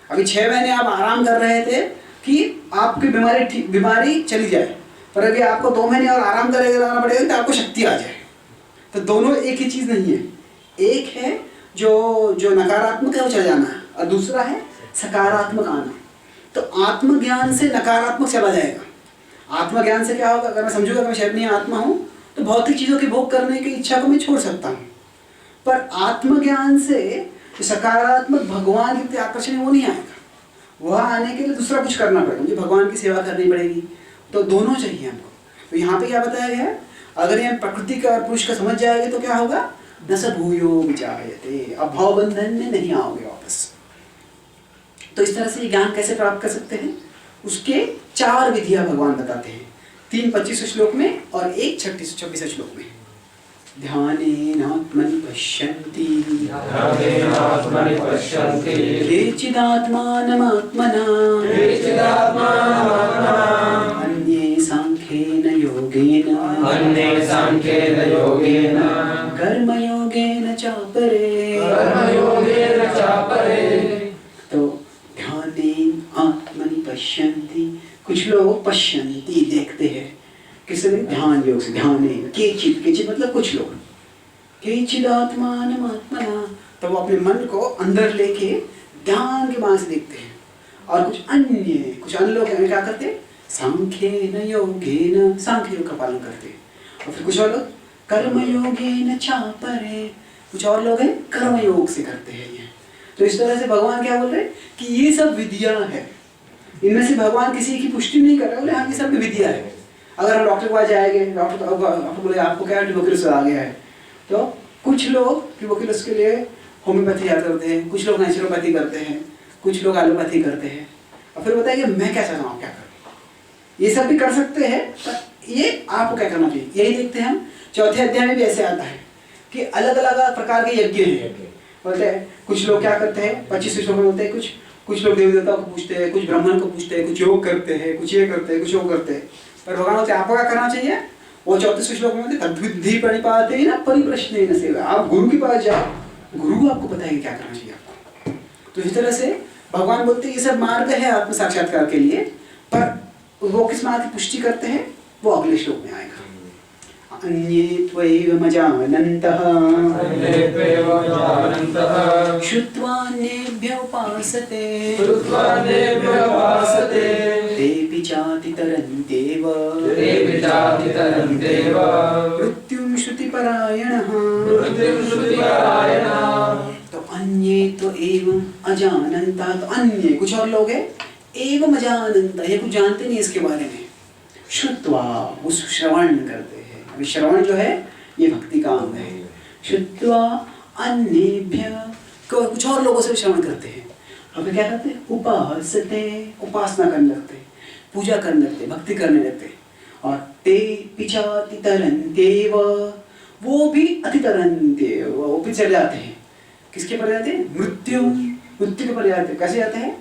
अभी 6 महीने आप आराम कर रहे थे कि आपकी बीमारी चली जाए, पर अभी आपको 2 महीने और आराम करना पड़ेगा तो आपको शक्ति आ जाए। तो दोनों एक ही चीज़ नहीं है, एक है जो नकारात्मक है वो चला जाना है, और दूसरा है सकारात्मक आना। तो आत्मज्ञान से नकारात्मक चला जाएगा। आत्मज्ञान से क्या होगा, अगर मैं समझूंगा कि मैं शरीर नहीं आत्मा हूँ तो भौतिक चीज़ों की भोग करने की इच्छा को मैं छोड़ सकता हूँ। पर आत्मज्ञान से सकारात्मक भगवान की आकर्षण है वो नहीं आएगा। वह आने के लिए दूसरा कुछ करना पड़ेगा, मुझे भगवान की सेवा करनी पड़ेगी। तो दोनों चाहिए हमको। तो यहाँ पे क्या बताया गया है, अगर ये प्रकृति का और पुरुष का समझ जाएंगे तो क्या होगा, न स भूयो विचार्यते, अब भाव बंधन में नहीं आओगे वापस। तो इस तरह से ये ज्ञान कैसे प्राप्त कर सकते हैं, उसके 4 विधियां भगवान बताते हैं, 3 25 श्लोक में और 1 26 श्लोक में। ध्यानेनात्मनि पश्यन्ति केचिदात्मानमात्मना अन्ये सांख्येन योगेन कर्मयोगेन चापरे। तो ध्यानेन आत्मनि पश्यन्ति, कुछ लोग पश्यन्ति देखते हैं, किसी ने ध्यान योग से, ध्यान केचित मतलब कुछ लोग, केचिदात्मानमात्मना, तो वो अपने मन को अंदर लेके ध्यान के मार्ग से देखते हैं। और कुछ अन्य लोग क्या करते हैं, सांख्येन योगेन, सांख्य योग का पालन करते हैं। और फिर कुछ और लोग कर्मयोगेन चापरे, कुछ और लोग हैं कर्मयोग से करते हैं ये। तो इस तरह से भगवान क्या बोल रहे हैं कि ये सब विद्या है, इनमें से भगवान किसी की पुष्टि नहीं कर रहे, बोले हाँ ये सब विद्या है। अगर हम डॉक्टर के पास जाएंगे, डॉक्टर बोले आपको क्या ट्यूबरक्लोसिस आ गया है, तो कुछ लोग ट्यूबरक्लोसिस के लिए होम्योपैथी याद करते हैं, कुछ लोग नेचुरोपैथी करते हैं, कुछ लोग एलोपैथी करते हैं। और फिर बताइए मैं क्या चाहता हूँ, क्या करूँ, ये सब भी कर सकते हैं, पर ये आपको क्या करना चाहिए, यही देखते हैं हम। 4थे अध्याय में भी ऐसे आता है कि अलग अलग प्रकार के यज्ञ हैं। बोलते हैं कुछ लोग क्या करते हैं, 25 श्लोक में बोलते हैं, कुछ लोग देवी देवताओं को पूछते हैं, कुछ ब्राह्मण को पूछते हैं, कुछ योग करते हैं, कुछ ये करते हैं, कुछ वो करते हैं। पर भगवान बोलते आपको क्या करना चाहिए, वो 34 श्लोक में बोलते तद्विद्धि प्रणिपातेन परिप्रश्नेन सेवा। आप गुरु के पास जाओ, गुरु आपको बताएंगे क्या करना चाहिए आपको। तो इस तरह से भगवान बोलते हैं ये सब मार्ग है आत्म साक्षात्कार के लिए, पर वो किस मार्ग की पुष्टि करते हैं वो अगले श्लोक में आएगा। अन्ये त्वैवमजानन्तः श्रुत्वान्येभ्य उपासते तेऽपि चातितरन्त्येव मृत्युं श्रुतिपरायणः। तो अन्ये तो एवं अजानन्ता, तो अन्य कुछ और लोग हैं, एवं अजानन्ता ये कुछ जानते नहीं इसके बारे में, श्रुत्वा उस श्रवण करते हैं। अभी श्रवण जो है ये भक्ति का अंग है। श्रुत्वा अन्येभ्य, कुछ और लोगों से श्रवण करते हैं। अब क्या करते हैं, उपासते, उपासना करने लगते, पूजा करने लगते, भक्ति करने लगते। और ते पिचातितरन्त्येव, वो भी अतितरन्त्येव, वो भी चले जाते हैं, किसके पर जाते हैं, मृत्यु के पर जाते हैं। कैसे जाते हैं,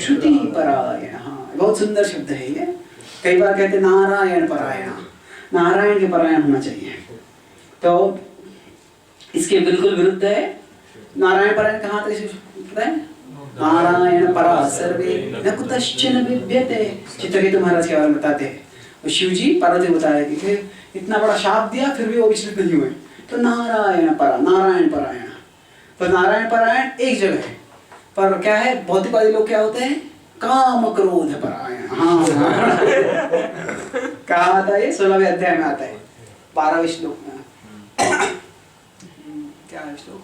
श्रुति परायण। हाँ बहुत सुंदर शब्द है ये। कई बार कहते हैं नारायण परायण, नारायण के परायण होना चाहिए। तो इसके बिल्कुल विरुद्ध है नारायण परायण। कहाँ तक पता है, नारायण परा सर्वे न कुतश्चन बिभ्यते। चित्रकेतु महाराज के बारे में बताते हैं, और शिव जी पार्वती बता रहे थे कि इतना बड़ा शाप दिया फिर भी वो विचलित नहीं हुए। तो नारायण परा, नारायण परायण। तो नारायण परायण एक जगह है, पर क्या है भौतिकवादी लोग क्या होते हैं, काम क्रोध परायण। हाँ कहा आता है, 16वें अध्याय में आता है, 12वें श्लोक में। क्या है श्लोक,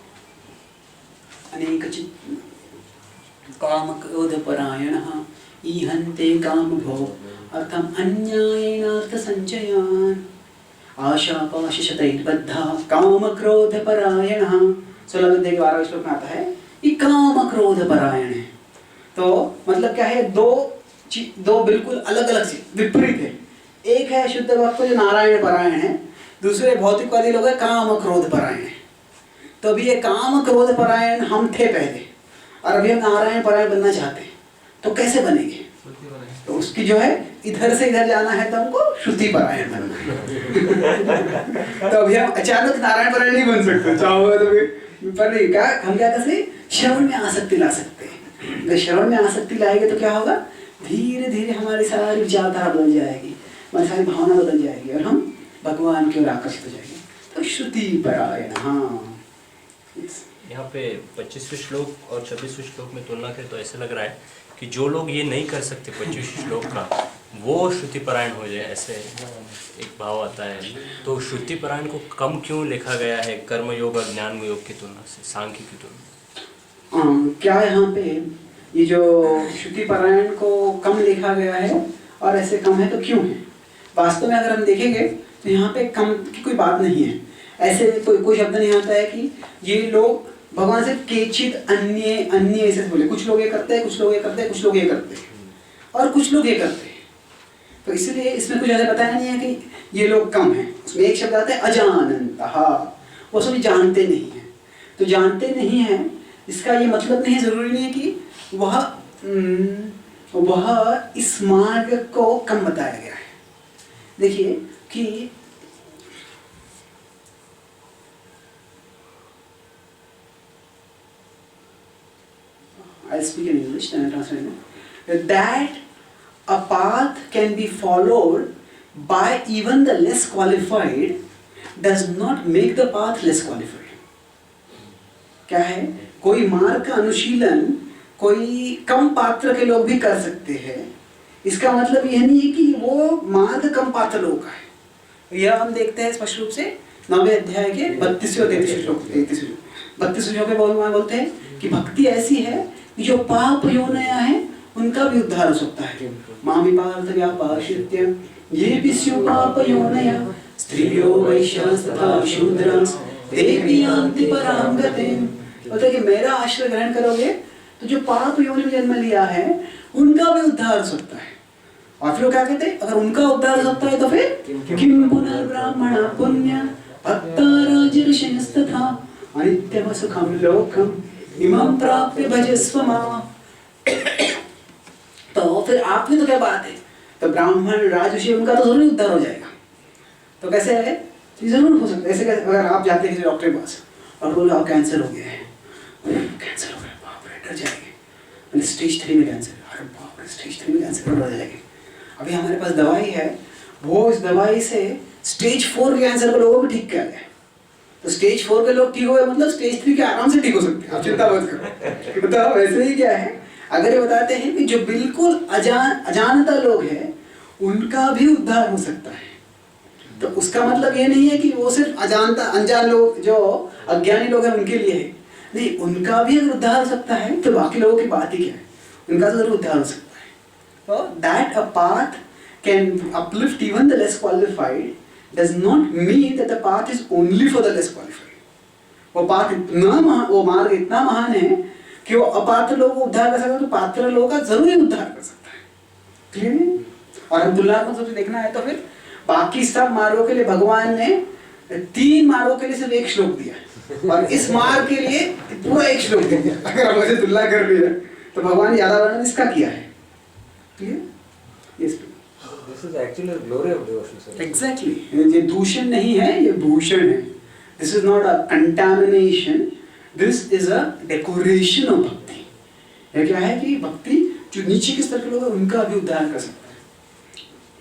अनेकचित् काम क्रोध परायण ईहन्ते काम भोग अर्थम अन्यायेनार्थ संचयान आशापाशशतैर्बद्धा काम क्रोध परायण। 16वें अध्याय के 12वें श्लोक में आता है ये काम क्रोध परायण है। तो मतलब क्या है, दो बिल्कुल अलग अलग चीज विपरीत है। एक है शुद्ध भक्त जो नारायण परायण है, दूसरे भौतिकवादी लोग हैं काम क्रोध परायण। तो अभी ये काम क्रोध परायण हम थे पहले, और अभी हम नारायण परायण बनना चाहते हैं, तो कैसे बनेंगे? तो उसकी जो है इधर से इधर जाना है तो हमको श्रुति परायण बनना है। तो अभी हम अचानक नारायण परायण नहीं बन सकते, चाहो तो पर नहीं, क्या हम क्या कर सकते? श्रवण में आसक्ति ला सकते हैं। अगर श्रवण में आसक्ति लाएंगे तो क्या होगा? धीरे धीरे हमारी सारी विचारधारा बदल जाएगी, हमारी सारी भावना बदल जाएगी और हम भगवान की ओर आकर्षित हो जाएंगे। तो श्रुति परायण। हाँ, यहाँ पे 25वें श्लोक और 26वें श्लोक में तुलना करें तो ऐसे लग रहा है कि जो लोग ये नहीं कर सकते 25वें श्लोक का, वो श्रुति परायण हो जाए, ऐसे एक भाव आता है। तो श्रुति परायण को कम क्यों लिखा गया है कर्म योग और ज्ञान योग की तुलना से, सांख्य की तुलना? क्या यहाँ पे ये जो श्रुति परायण को कम लिखा गया है और ऐसे कम है तो क्यों है? वास्तव में अगर हम देखेंगे तो यहाँ पे कम की कोई बात नहीं है। ऐसे कोई शब्द नहीं आता है कि ये लोग भगवान से केचित अन्य अन्य ऐसे बोले। कुछ लोग ये करते हैं, कुछ लोग ये करते हैं, कुछ लोग ये करते हैं और कुछ लोग ये करते हैं। तो इसलिए इसमें कुछ ऐसा बताया नहीं है कि ये लोग कम हैं। उसमें एक शब्द आता है अजानन्तः, वो सभी जानते नहीं हैं। तो जानते नहीं हैं इसका ये मतलब नहीं, जरूरी नहीं है कि वह इस मार्ग को कम बताया गया है। देखिए कि I'll speak in English, then I'll translate it. That a path can be followed by even the less qualified does not make the path less qualified. क्या है? कोई मार्ग का अनुशीलन कोई कम पात्र के लोग भी कर सकते हैं। इसका मतलब यह नहीं है कि वो मार्ग कम पात्र लोगों का है। यह हम देखते हैं स्पष्ट रूप से 9वें अध्याय के 32वें और 33वें श्लोक। 32वें श्लोक में भगवान बोलते हैं कि भक्ति ऐसी है कि जो पाप योनया है उनका भी उद्धार हो सकता है। मामी पार्थ व्यापाश्रित्य ये भी स्यु पाप योनया स्त्रियो वैश्यास् तथा शूद्रास् ते भी यान्ति परां गतिम्। बोलते हैं कि मेरा आश्रय ग्रहण करोगे तो जो पाप योनि में जन्म लिया है उनका भी उद्धार हो सकता है। और फिर वो क्या कहते हैं? अगर उनका उद्धार हो सकता है तो फिर किम पुनर्ब्राह्मणा पुण्य भक्ता राजर्षयस्तथा अनित्यम सुखम लोकम इमं प्राप्य भजस्व मां। तो फिर आप में तो क्या बात है? तो ब्राह्मण राजर्षि उनका तो जरूर उद्धार हो जाएगा। तो कैसे है? जरूर हो सकता है। ऐसे कैसे? अगर आप जाते हैं किसी डॉक्टर के पास और बोले आप कैंसर हो गया है, कैंसर हो गया, बाप रे डर जाएंगे। स्टेज 3 में कैंसर, अरे बाप रे स्टेज 3 में कैंसर, डर जाएंगे। अभी हमारे पास दवाई है, वो इस दवाई से स्टेज 4 के कैंसर को लोगों को ठीक किया गया। तो स्टेज 4 के लोग ठीक हो गए, मतलब स्टेज 3 के आराम से ठीक हो सकते हैं। आप चिंता मत करो। बताओ वैसे ही क्या है? अगर ये बताते हैं कि जो बिल्कुल अजानता लोग हैं उनका भी उद्धार हो सकता है, तो उसका मतलब ये नहीं है कि वो सिर्फ अनजान लोग जो अज्ञानी लोग हैं उनके लिए है। नहीं, उनका भी अगर उद्धार हो सकता है तो बाकी लोगों की बात ही क्या है? उनका तो जरूर उद्धार हो सकता है। तो that a path can uplift even the less qualified does not mean that the path is only for the less qualified. वो पाथ इतना वो मार्ग इतना महान है कि वो अपात्र लोगों को उद्धार कर सकता है, तो पात्र लोगों का जरूर उद्धार कर सकता है। क्लियर है? और हम तुलनात्मक रूप से देखना है तो फिर बाकी सब मार्गों के लिए भगवान ने 3 मार्गों के लिए सिर्फ 1 श्लोक दिया और इस मार्ग के लिए पूरा 1 श्लोक दिया। अगर हम ऐसे तुलना कर रही है तो भगवान ने ज्यादा वर्णन इसका किया है। Clear? Yes. This is actually a glory of devotion, sir. Exactly. ये दूषण नहीं है, ये भूषण है। This is not a contamination. This is a decoration of भक्ति। ये क्या है कि भक्ति जो नीचे के स्तर के लोग हैं उनका भी उद्धार कर सकता है।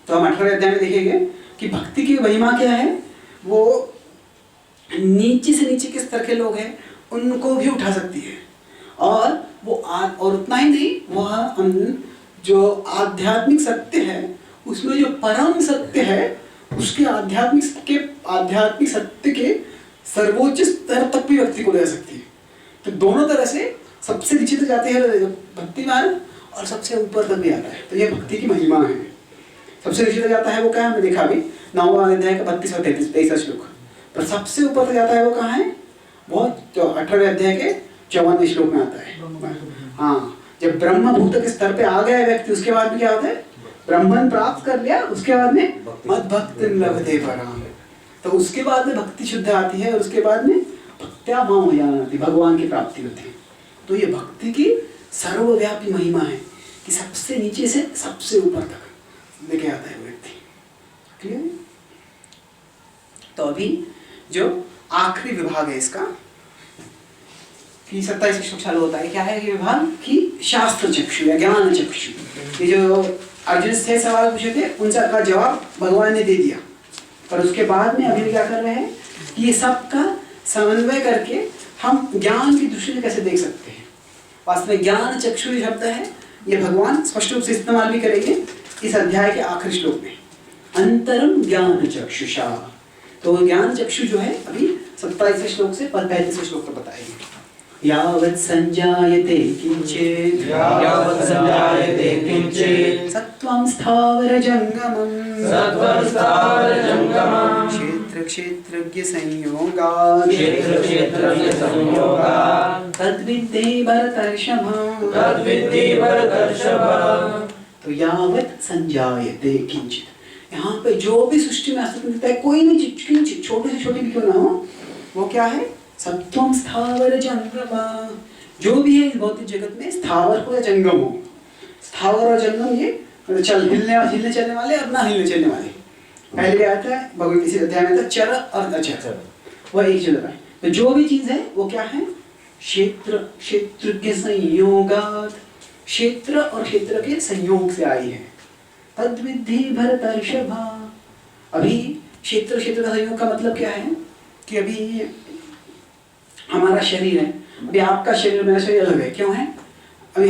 तो हम 18वें अध्याय में देखेंगे कि भक्ति की महिमा क्या है। वो नीचे से नीचे के स्तर के लोग हैं उनको भी उठा सकती है, और वो और उतना ही नहीं, वह जो आध्यात्मिक सत्य है उसमें जो परम सत्य है उसके आध्यात्मिक सत्य के सर्वोच्च स्तर तक भी व्यक्ति को ले सकती है। तो दोनों तरह से सबसे नीचे तक जाते हैं भक्ति मार्ग और सबसे ऊपर तक भी आता है। तो ये भक्ति की महिमा है। सबसे नीचे तक जाता है वो क्या है? हमने देखा अभी 9वां अध्याय का 32 और 33 श्लोक। पर सबसे ऊपर तक जाता है वो कहाँ है? वो 18वें अध्याय के 54वें श्लोक में आता है। हाँ, जब ब्रह्मभूत के स्तर पे आ गया व्यक्ति उसके बाद भी क्या होता है? ब्रह्मन प्राप्त कर लिया, उसके बाद में मद्भक्तिं लभते पराम। तो उसके बाद में भक्ति शुद्ध आती है और उसके बाद में भक्त्या मां हो जाना आती, भगवान की प्राप्ति होती है। तो ये भक्ति की सर्वव्यापी महिमा है कि सबसे नीचे से सबसे ऊपर तक लेके आता है व्यक्ति। क्लियर? तो अभी जो आखिरी विभाग है इसका कि 27 श्लोक चालू होता है, क्या है ये विभाग कि शास्त्र चक्षु या ज्ञान चक्षु। ये जो अर्जुन से सवाल पूछे थे उनका जवाब भगवान ने दे दिया, पर उसके बाद में अभी क्या कर रहे हैं कि ये सबका समन्वय करके हम ज्ञान की दृष्टि से कैसे देख सकते हैं। वास्तव में ज्ञान चक्षु शब्द है ये भगवान स्पष्ट रूप से इस्तेमाल भी करेंगे इस अध्याय के आखिरी श्लोक में, अंतरम ज्ञान चक्षुषा। तो ज्ञान चक्षु जो है अभी 27 श्लोक से 35 श्लोक तक बताएंगे। यावत् संजायते किंचित् सत्त्वं स्थावर जंगमं क्षेत्र क्षेत्रज्ञ संयोगात् तद्विद्धि भरतर्षभ। तो यावत् संजायते किंचित्, यहाँ पे जो भी सृष्टि में अस्तित्व मिलता है, कोई भी चीज छोटे से छोटी भी क्यों ना हो, वो क्या है? सत्वम स्थावर जंगम। जो भी है इस भौतिक जगत में स्थावर हो या जंगम हो, स्थावर और जंगम ये हिलने चलने वाले और ना हिलने चलने वाले। पहले आता है भगवत गीता अध्याय में था चर और अचर, वह एक जगह है। तो जो भी चीज है वो क्या है? क्षेत्र क्षेत्रज्ञ संयोगात्, क्षेत्र और क्षेत्र के संयोग से आई है। तद्विद्धि भरतर्षभ। अभी क्षेत्र क्षेत्र का संयोग का मतलब क्या है कि अभी हमारा शरीर है, अभी आपका शरीर मेरा शरीर अलग है, क्यों है? अभी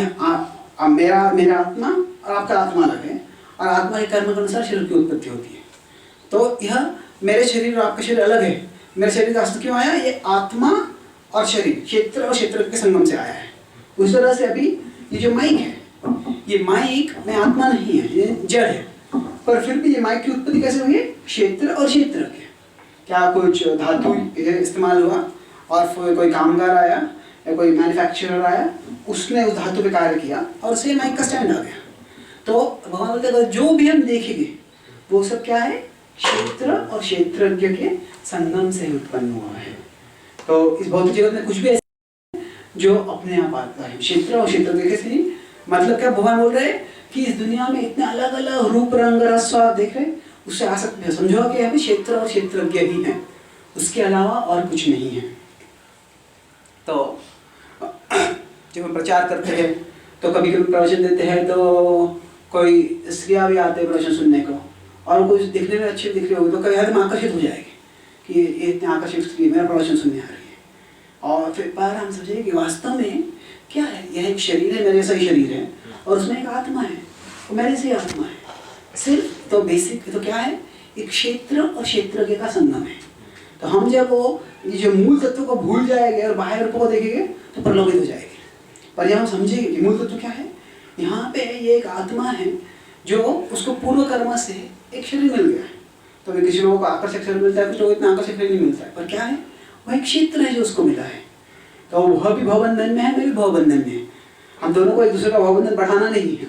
मेरा आत्मा और आपका आत्मा अलग है, और आत्मा के कर्म के अनुसार शरीर की उत्पत्ति होती है। तो यह मेरे शरीर और आपका शरीर अलग है। मेरे शरीर का अस्तित्व क्यों आया? ये आत्मा और शरीर, क्षेत्र और क्षेत्र के संगम से आया है। उस तरह से अभी ये जो माइक है, ये माइक में आत्मा नहीं है, ये जड़ है, पर फिर भी ये माइक की उत्पत्ति कैसे हुई है? क्षेत्र और क्षेत्र के। क्या कुछ धातु इस्तेमाल हुआ और कोई कामगार आया या कोई मैन्युफैक्चरर आया, उसने उस धातु पे कार्य किया और उससे माइक का स्टैंड आ गया। तो भगवान बोलते हैं जो भी हम देखेंगे वो सब क्या है? क्षेत्र और क्षेत्रज्ञ के संगम से उत्पन्न हुआ है। तो इस भौतिक जगत में कुछ भी ऐसा है जो अपने आप आता है, क्षेत्र और क्षेत्रज्ञ से ही। मतलब क्या भगवान बोल रहे हैं कि इस दुनिया में इतने अलग अलग रूप रंग रस स्वाद देख रहे, उससे आ सकते हैं समझो कि अभी क्षेत्र और क्षेत्रज्ञ ही है, उसके अलावा और कुछ नहीं है। तो जब हम प्रचार करते हैं तो कभी कभी प्रवचन देते हैं तो कोई स्त्रियाँ भी आते हैं प्रवचन सुनने को, और कुछ दिखने में अच्छी दिख रही होगी तो कभी हम आकर्षित हो जाएगी कि ये इतने आकर्षित स्त्री मेरा प्रवचन सुनने आ रही है। और फिर बार हम समझेंगे कि वास्तव में क्या है, यह एक शरीर है, मेरे सही शरीर है, और उसमें एक आत्मा है, वो मेरे से आत्मा है सिर्फ। तो बेसिक तो क्या है? एक क्षेत्र और क्षेत्रज्ञ का संगम है। तो हम जब वो ये जो मूल तत्व को भूल जाएंगे और बाहर रूप को देखेंगे तो प्रलोभित हो जाएंगे। पर जब हम समझेंगे कि मूल तत्व क्या है, यहाँ पे ये एक आत्मा है जो उसको पूर्व कर्म से एक शरीर मिल गया है। तो किसी लोगों को आकर्षक शरीर मिलता है, कुछ लोगों को इतना आकर्षक शरीर नहीं मिलता है, पर क्या है? वह एक क्षेत्र है जो उसको मिला है। तो वह भी भवबंधन में है, मैं भी भवबंधन में है। हम दोनों को एक दूसरे का भवबंधन बढ़ाना नहीं है।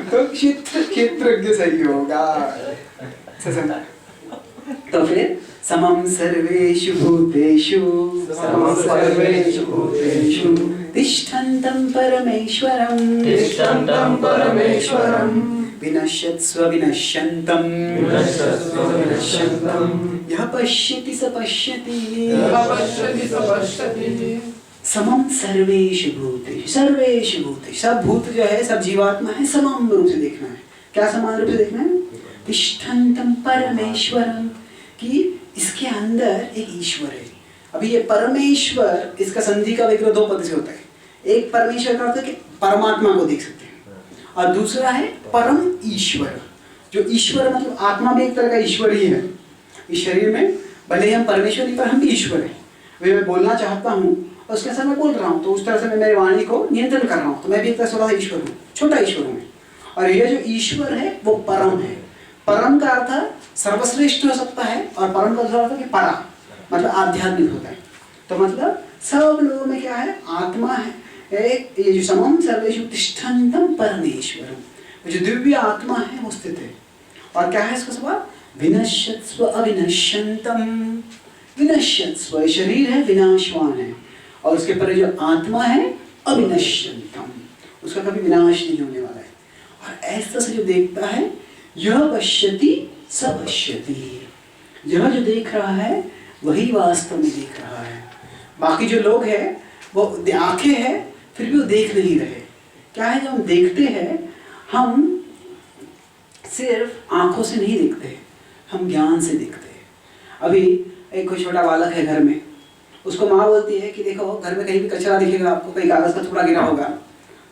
तो क्षेत्रज्ञ सही होगा। तो फिर समम सर्वेषु भूतेषु तिष्ठन्तं परमेश्वरं विनश्यत्स्व विनश्यन्तं यः पश्यति स पश्यति समम सर्वेषु भूतेषु। सब भूत जो है, सब जीवात्मा है, समान रूप से देखना है। क्या समान रूप से देखना है? तिष्ठन्तं परमेश्वरं, कि इसके अंदर एक ईश्वर है। अभी ये परमेश्वर, इसका संधि का विग्रह दो पद से होता है। एक परमेश्वर का अर्थ है कि परमात्मा को देख सकते हैं, और दूसरा है परम ईश्वर। जो ईश्वर मतलब आत्मा भी एक तरह का ईश्वर ही है। इस शरीर में भले ही हम परमेश्वर नहीं, पर हम भी ईश्वर है। वे मैं बोलना चाहता हूँ और उसके साथ मैं बोल रहा हूँ, तो उस तरह से मैं मेरी वाणी को नियंत्रण कर रहा हूँ, तो मैं भी एक तरह से थोड़ा ईश्वर हूँ, छोटा ईश्वर हूँ। और ये जो ईश्वर है वो परम है। परम का अर्थ सर्वश्रेष्ठ हो सकता है, और परम का अर्थ है कि परा, मतलब आध्यात्मिक होता है। तो मतलब सब लोगों में क्या है? आत्मा है। ये जो समम सर्वेषु तिष्ठन्तं परमेश्वरं, जो दिव्य आत्मा है वो स्थित है। और क्या है इसका स्वभाव? विनश्यत्स्व अविनश्यन्तम। विनश्यत्स्व शरीर है, विनाशवान है, और उसके पर जो आत्मा है अविनश्यन्तम, उसका कभी विनाश नहीं होने वाला है। और ऐसा से जो देखता है, यह पश्यति स पश्यति, यह जो देख रहा है वही वास्तव में देख रहा है। बाकी जो लोग हैं वो आंखें हैं फिर भी वो देख नहीं रहे। क्या है, जब हम देखते हैं हम सिर्फ आंखों से नहीं देखते, हम ज्ञान से देखते हैं। अभी एक कोई छोटा बालक है घर में, उसको माँ बोलती है कि देखो घर में कहीं भी कचरा दिखेगा आपको, कहीं कागज़ का टुकड़ा गिरा होगा,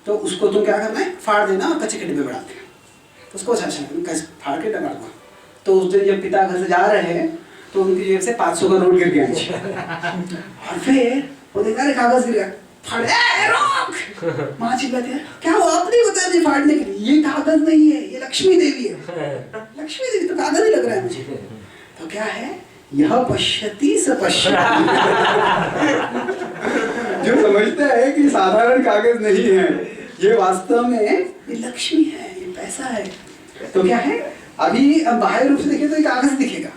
तो उसको तुम क्या करना है, फाड़ देना और कच्चे के डिब्बे में डाल देना। उसको अच्छा फाड़ के डाल दो। तो उस दिन जब पिता घर से जा रहे हैं तो उनकी जेब से 500 का नोट गिर गया और फिर वो देखा अरे कागज़ गिर गया, फाड़ रोक। माँ चिल्लाती है, क्या हुआ, आपने बताया मुझे फाड़ने के लिए? ये कागज़ नहीं है, ये लक्ष्मी देवी है। लक्ष्मी देवी तो कागज़ ही लग रहा है मुझे। तो क्या है, यह पश्यति स पश्यति। जो समझता है कि साधारण कागज नहीं है, ये वास्तव में ये लक्ष्मी है, ये पैसा है। तो क्या है, अभी बाह्य रूप से देखें तो ये कागज दिखेगा,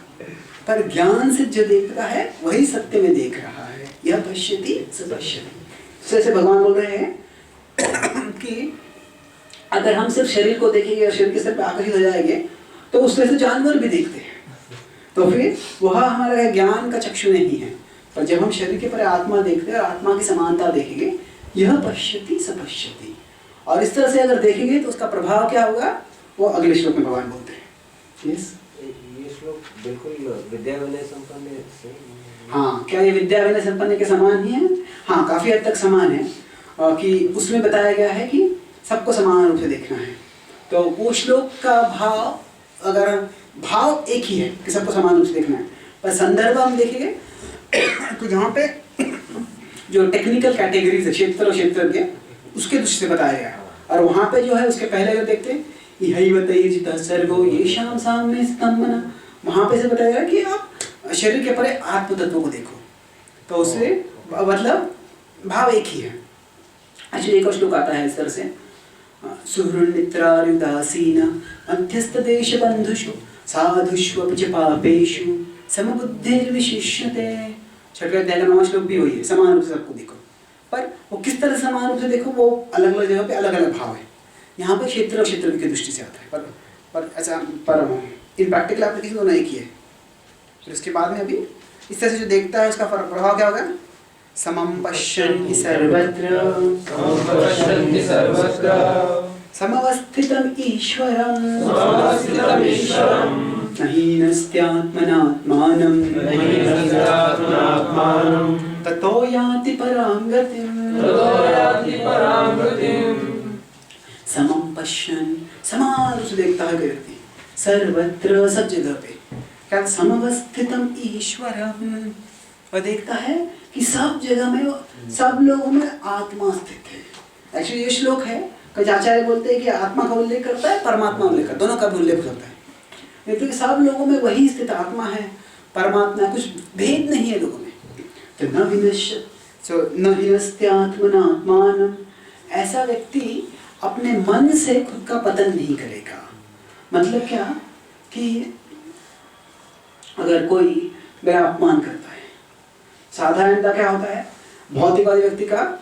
पर ज्ञान से जो देखता है वही सत्य में देख रहा है। यह पश्यति स पश्यति। जैसे भगवान बोल रहे हैं कि अगर हम सिर्फ शरीर को देखेंगे और शरीर के सिर्फ आकर्षित हो जाएंगे तो उससे से जानवर भी देखते हैं, तो फिर वह हमारा ज्ञान का चक्षु नहीं है। पर जब हम शरीर के पर आत्मा देखते हैं और आत्मा की समानता देखेंगे, यह पश्यति स पश्यति, और इस तरह से अगर देखेंगे तो उसका प्रभाव क्या होगा, वो अगले श्लोक में भगवान बोलते हैं। यस, ये श्लोक बिल्कुल विद्या विनय संपन्न से। हाँ, क्या ये विद्या विनय संपन्न के समान ही है? हाँ, काफी हद तक समान है, कि उसमें बताया गया है कि सबको समान रूप से देखना है। तो वो श्लोक का भाव, अगर भाव एक ही है कि सबको समान रूप से देखना है, पर संदर्भ हम देखेंगे तो जहाँ पे जो टेक्निकल कैटेगरीज है क्षेत्र और क्षेत्र के, उसके दृष्टि से बताया गया है। और वहाँ पे जो है उसके पहले अगर देखते हैं, इहैवतैर्जितः सर्गो येषां साम्ये स्थितं मनः, वहाँ पे से बताया गया कि आप शरीर के परे आत्म तत्व को देखो। तो उससे मतलब भाव एक ही है। एक्चुअली एक और श्लोक आता है इस तरह से, सुहृन्मित्रार्युदासीन मध्यस्थ देश बंधुषु साधुष्वपि च पापेषु समबुद्धिर्विशिष्यते। छठवें अध्याय का 9वां श्लोक भी वही है, समान रूप से सबको देखो। पर वो किस तरह समान रूप से देखो, वो अलग अलग जगह पे अलग अलग भाव है। यहाँ पर क्षेत्र और क्षेत्र की दृष्टि से आता है, पर ऐसा पर इन प्रैक्टिकल एप्लीकेशन दोनों एक ही है। फिर उसके बाद में अभी इस तरह से जो देखता है उसका प्रभाव क्या होगा, समं पश्यन्ति सर्वत्र समवस्थितम् ईश्वरं न हीनस्त्यात्मनात्मानं ततो याति परां गतिम्। समं पश्यन्, समान रूप से देखता है व्यक्ति, सर्वत्र सब जगह पे, क्या समवस्थितम् ईश्वरं, वह देखता है कि सब जगह में, सब लोगों में आत्मा स्थित है। एक्चुअली ये श्लोक है कि आचार्य बोलते हैं कि आत्मा का उल्लेख करता है, परमात्मा उल्लेख करता है, दोनों का भी उल्लेख होता है। देखते कि सब लोगों में वही स्थित आत्मा है, परमात्मा, कुछ भेद नहीं है लोगों में। तो न हीनस्त्यात्मनात्मानं, ऐसा व्यक्ति अपने मन से खुद का पतन नहीं करेगा। मतलब क्या कि अगर कोई मेरा अपमान करता है, साधारणतः क्या होता है, भौतिकवादी व्यक्ति का,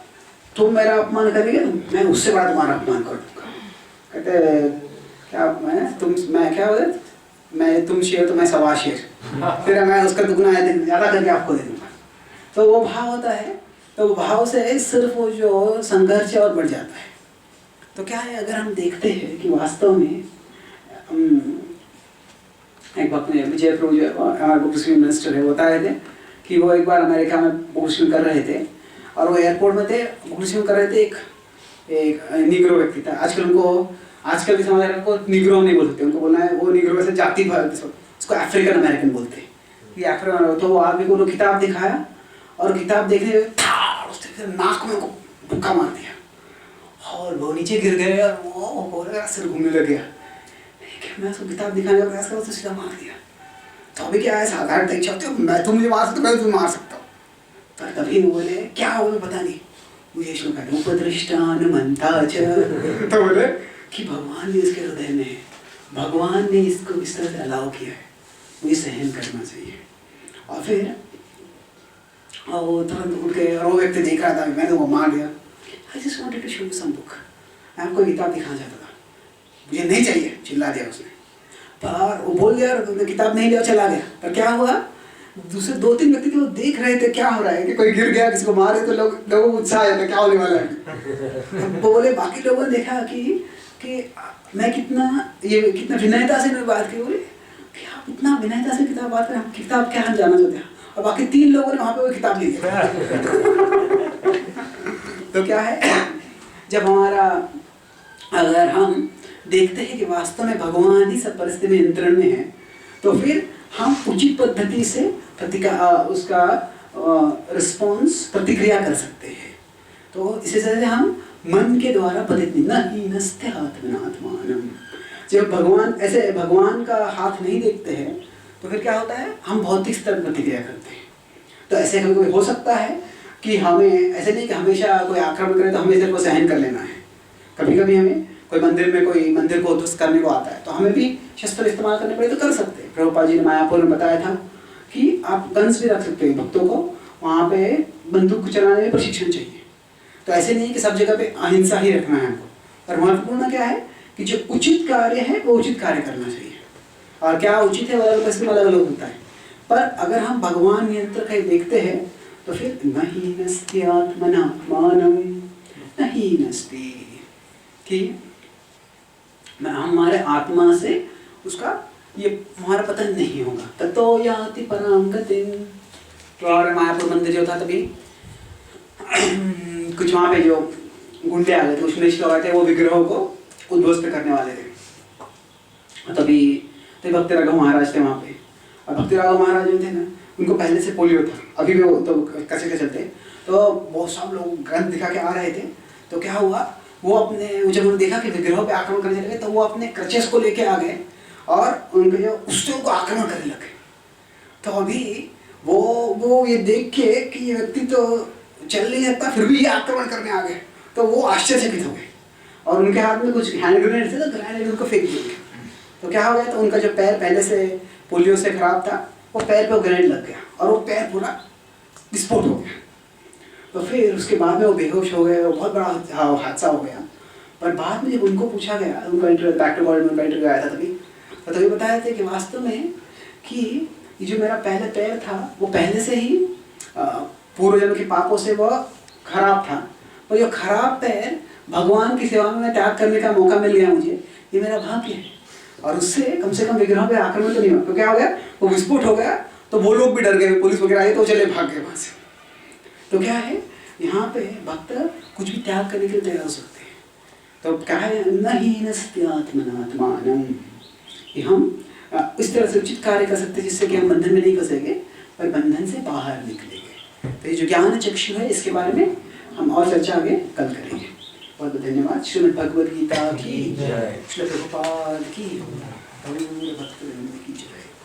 तुम मेरा अपमान करेंगे तो मैं उससे बड़ा तुम्हारा अपमान कर दूंगा। कहते क्या, मैं क्या बोले, मैं तुम शेर तो मैं सवा शेर, फिर मैं उसका दुगना ज़्यादा करके आपको दे दूंगा। तो वो भाव होता है, तो वो भाव से सिर्फ वो जो संघर्ष और बढ़ जाता है। तो क्या है, अगर हम देखते हैं कि वास्तव में एक वक्त में विजय प्रभु जो हमारे मुस्लिम मिनिस्टर है, बता रहे थे कि वो एक बार अमेरिका में मुस्लिम कर रहे थे और वो एयरपोर्ट में थे, मुस्लिम कर रहे थे। एक निग्रो व्यक्ति था। आजकल के समाज को निग्रो नहीं बोल सकते, उनको बोलना है वो निग्रो से जाति उसको अफ्रीकन अमेरिकन बोलते हैं। ये अफ्रीकन, तो वो आदमी को किताब दिखाया और किताब देखने उसने नाक में धक्का मार दिया और वो नीचे गिर गए और वो सिर घूमने लग गया। मैं उसको किताब दिखाने का प्रयास करा तो सीधा मार दिया। तो अभी क्या है, साधारण इच्छा होती है, मैं तुम मुझे मार सकता हूँ, मैं तुम्हें मार सकता हूँ। तो तभी वो बोले क्या हो, पता नहीं, मुझे श्लोक उपदृष्टानुमन्ता च, तो बोले कि भगवान भी उसके हृदय में है भगवान ने इसको इस तरह से अलाउ किया है, मुझे सहन करना चाहिए। और फिर और वो तुरंत उठ के, और वो व्यक्ति देख रहा था, मैंने वो मार दिया। I just wanted to show you some book, मैं आपको किताब दिखाना चाहता था, मुझे नहीं चाहिए, चिल्ला दिया उसने। पर वो बोल गया और तुमने किताब नहीं लिया, चला गया। पर क्या हुआ, दूसरे 2-3 व्यक्ति थे वो देख रहे थे क्या हो रहा है, कि कोई गिर गया, किसी को मारे, तो लोगों को उत्साह आया था क्या होने वाला है। वो बोले, बाकी लोगों ने देखा कि मैं कितना विनयता से मैं बात की, बोले कि आप इतना विनयता से किताब बात करें, किताब क्या हम जानना चाहते हैं। और बाकी 3 लोगों ने वहाँ पे वो किताब ली है। तो क्या है, जब अगर हम देखते हैं कि वास्तव में भगवान ही सब परिस्थिति में नियंत्रण में है, तो फिर हम उचित पद्धति से उसका प्रतिक्रिया कर सकते हैं। तो इसी तरह से हम मन के द्वारा पतित न हीनस्ते आत्मनात्मानम, जब भगवान का हाथ नहीं देखते हैं तो फिर क्या होता है, हम भौतिक स्तर पर प्रतिक्रिया करते हैं। तो ऐसे कभी हो सकता है कि हमें ऐसे नहीं कि हमेशा कोई आक्रमण करे तो हमें सिर्फ सहन कर लेना है। कभी कभी हमें कोई मंदिर को ध्वस्त करने को आता है तो हमें भी शस्त्र इस्तेमाल करने पड़े तो कर सकते हैं। प्रभुपाद जी ने मायापुर में बताया था कि आप गन्स भी रख सकते हैं, भक्तों को वहाँ पे बंदूक चलाने में प्रशिक्षण चाहिए। तो ऐसे नहीं कि सब जगह पे अहिंसा ही रखना है हमको, पर महत्वपूर्ण क्या है कि जो उचित कार्य है वो उचित कार्य करना चाहिए। और क्या उचित है अलग अलग होता है, पर अगर हम भगवान नियंत्रक है देखते हैं तो फिर नहीं नस्ति आत्मनात्मानम नहीं नस्ति, ठीक, हमारे आत्मा से उसका ये हमारा पतन नहीं होगा। ततो याति पराम गतिम। तो और मायापुर मंदिर जो था तभी कुछ वहाँ पे जो गुंडे आ गए थे, कुछ मिनिस्टर आए थे, वो विग्रहों को उद्ध्वस्त करने वाले थे। तभी भक्ति राघव महाराज थे वहाँ पे, और भक्ति राघव महाराज जो थे ना, उनको पहले से पोलियो था, अभी भी वो तो कैसे के चलते। तो वो सब लोग ग्रंथ दिखा के आ रहे थे। तो क्या हुआ, वो जब उन्होंने देखा कि विग्रहों पे आक्रमण करने लगे तो वो अपने क्रचेस को लेके आ गए और उनके जो उससे उनको आक्रमण करने लगे। तो अभी वो ये देख के कि ये व्यक्ति तो चल नहीं सकता फिर भी ये आक्रमण करने आ गए, तो वो आश्चर्यचकित हो गए और उनके हाथ में कुछ हैंड ग्रेनेड थे, तो ग्रेनेड उनको फेंक दिए। तो क्या हो गया, तो उनका जो पैर पहले से पोलियो से खराब था, वो पैर पे ग्रेनेड लग गया और वो पैर पूरा विस्फोट हो गया। तो फिर उसके बाद में वो बेहोश हो गए, वो बहुत बड़ा हादसा हो गया। पर बाद में जब उनको पूछा गया, उनका इंटरव्यू बैक टू वर्ल्ड में उनका इंटरव्यू आया था, तभी बताया था कि वास्तव में कि ये जो मेरा पहले पैर था वो पहले से ही पूर्व जन्म के पापों से वह खराब था, और जो खराब पैर भगवान की सेवा में त्याग करने का मौका मिल गया मुझे, ये मेरा भाग्य है। और उससे कम से कम विग्रहों पे आक्रमण तो नहीं हुआ। तो क्या हो गया, वो विस्फोट हो गया, तो वो लोग भी डर गए, पुलिस वगैरह आई तो चले भाग गए वहाँ से। तो क्या है, यहाँ पे भक्त कुछ भी त्याग करने के लिए तैयार हो सकते हैं। तो क्या है, न हीनस्ति आत्मनात्मानम, हम इस तरह से उचित कार्य कर सकते हैं जिससे कि हम बंधन में नहीं फंसेंगे पर बंधन से बाहर निकलेंगे। तो ये जो ज्ञान चक्षु है इसके बारे में हम और चर्चा आगे कल करेंगे। बहुत बहुत धन्यवाद। श्रीमद् भगवद गीता की जय, श्री प्रभुपाद की।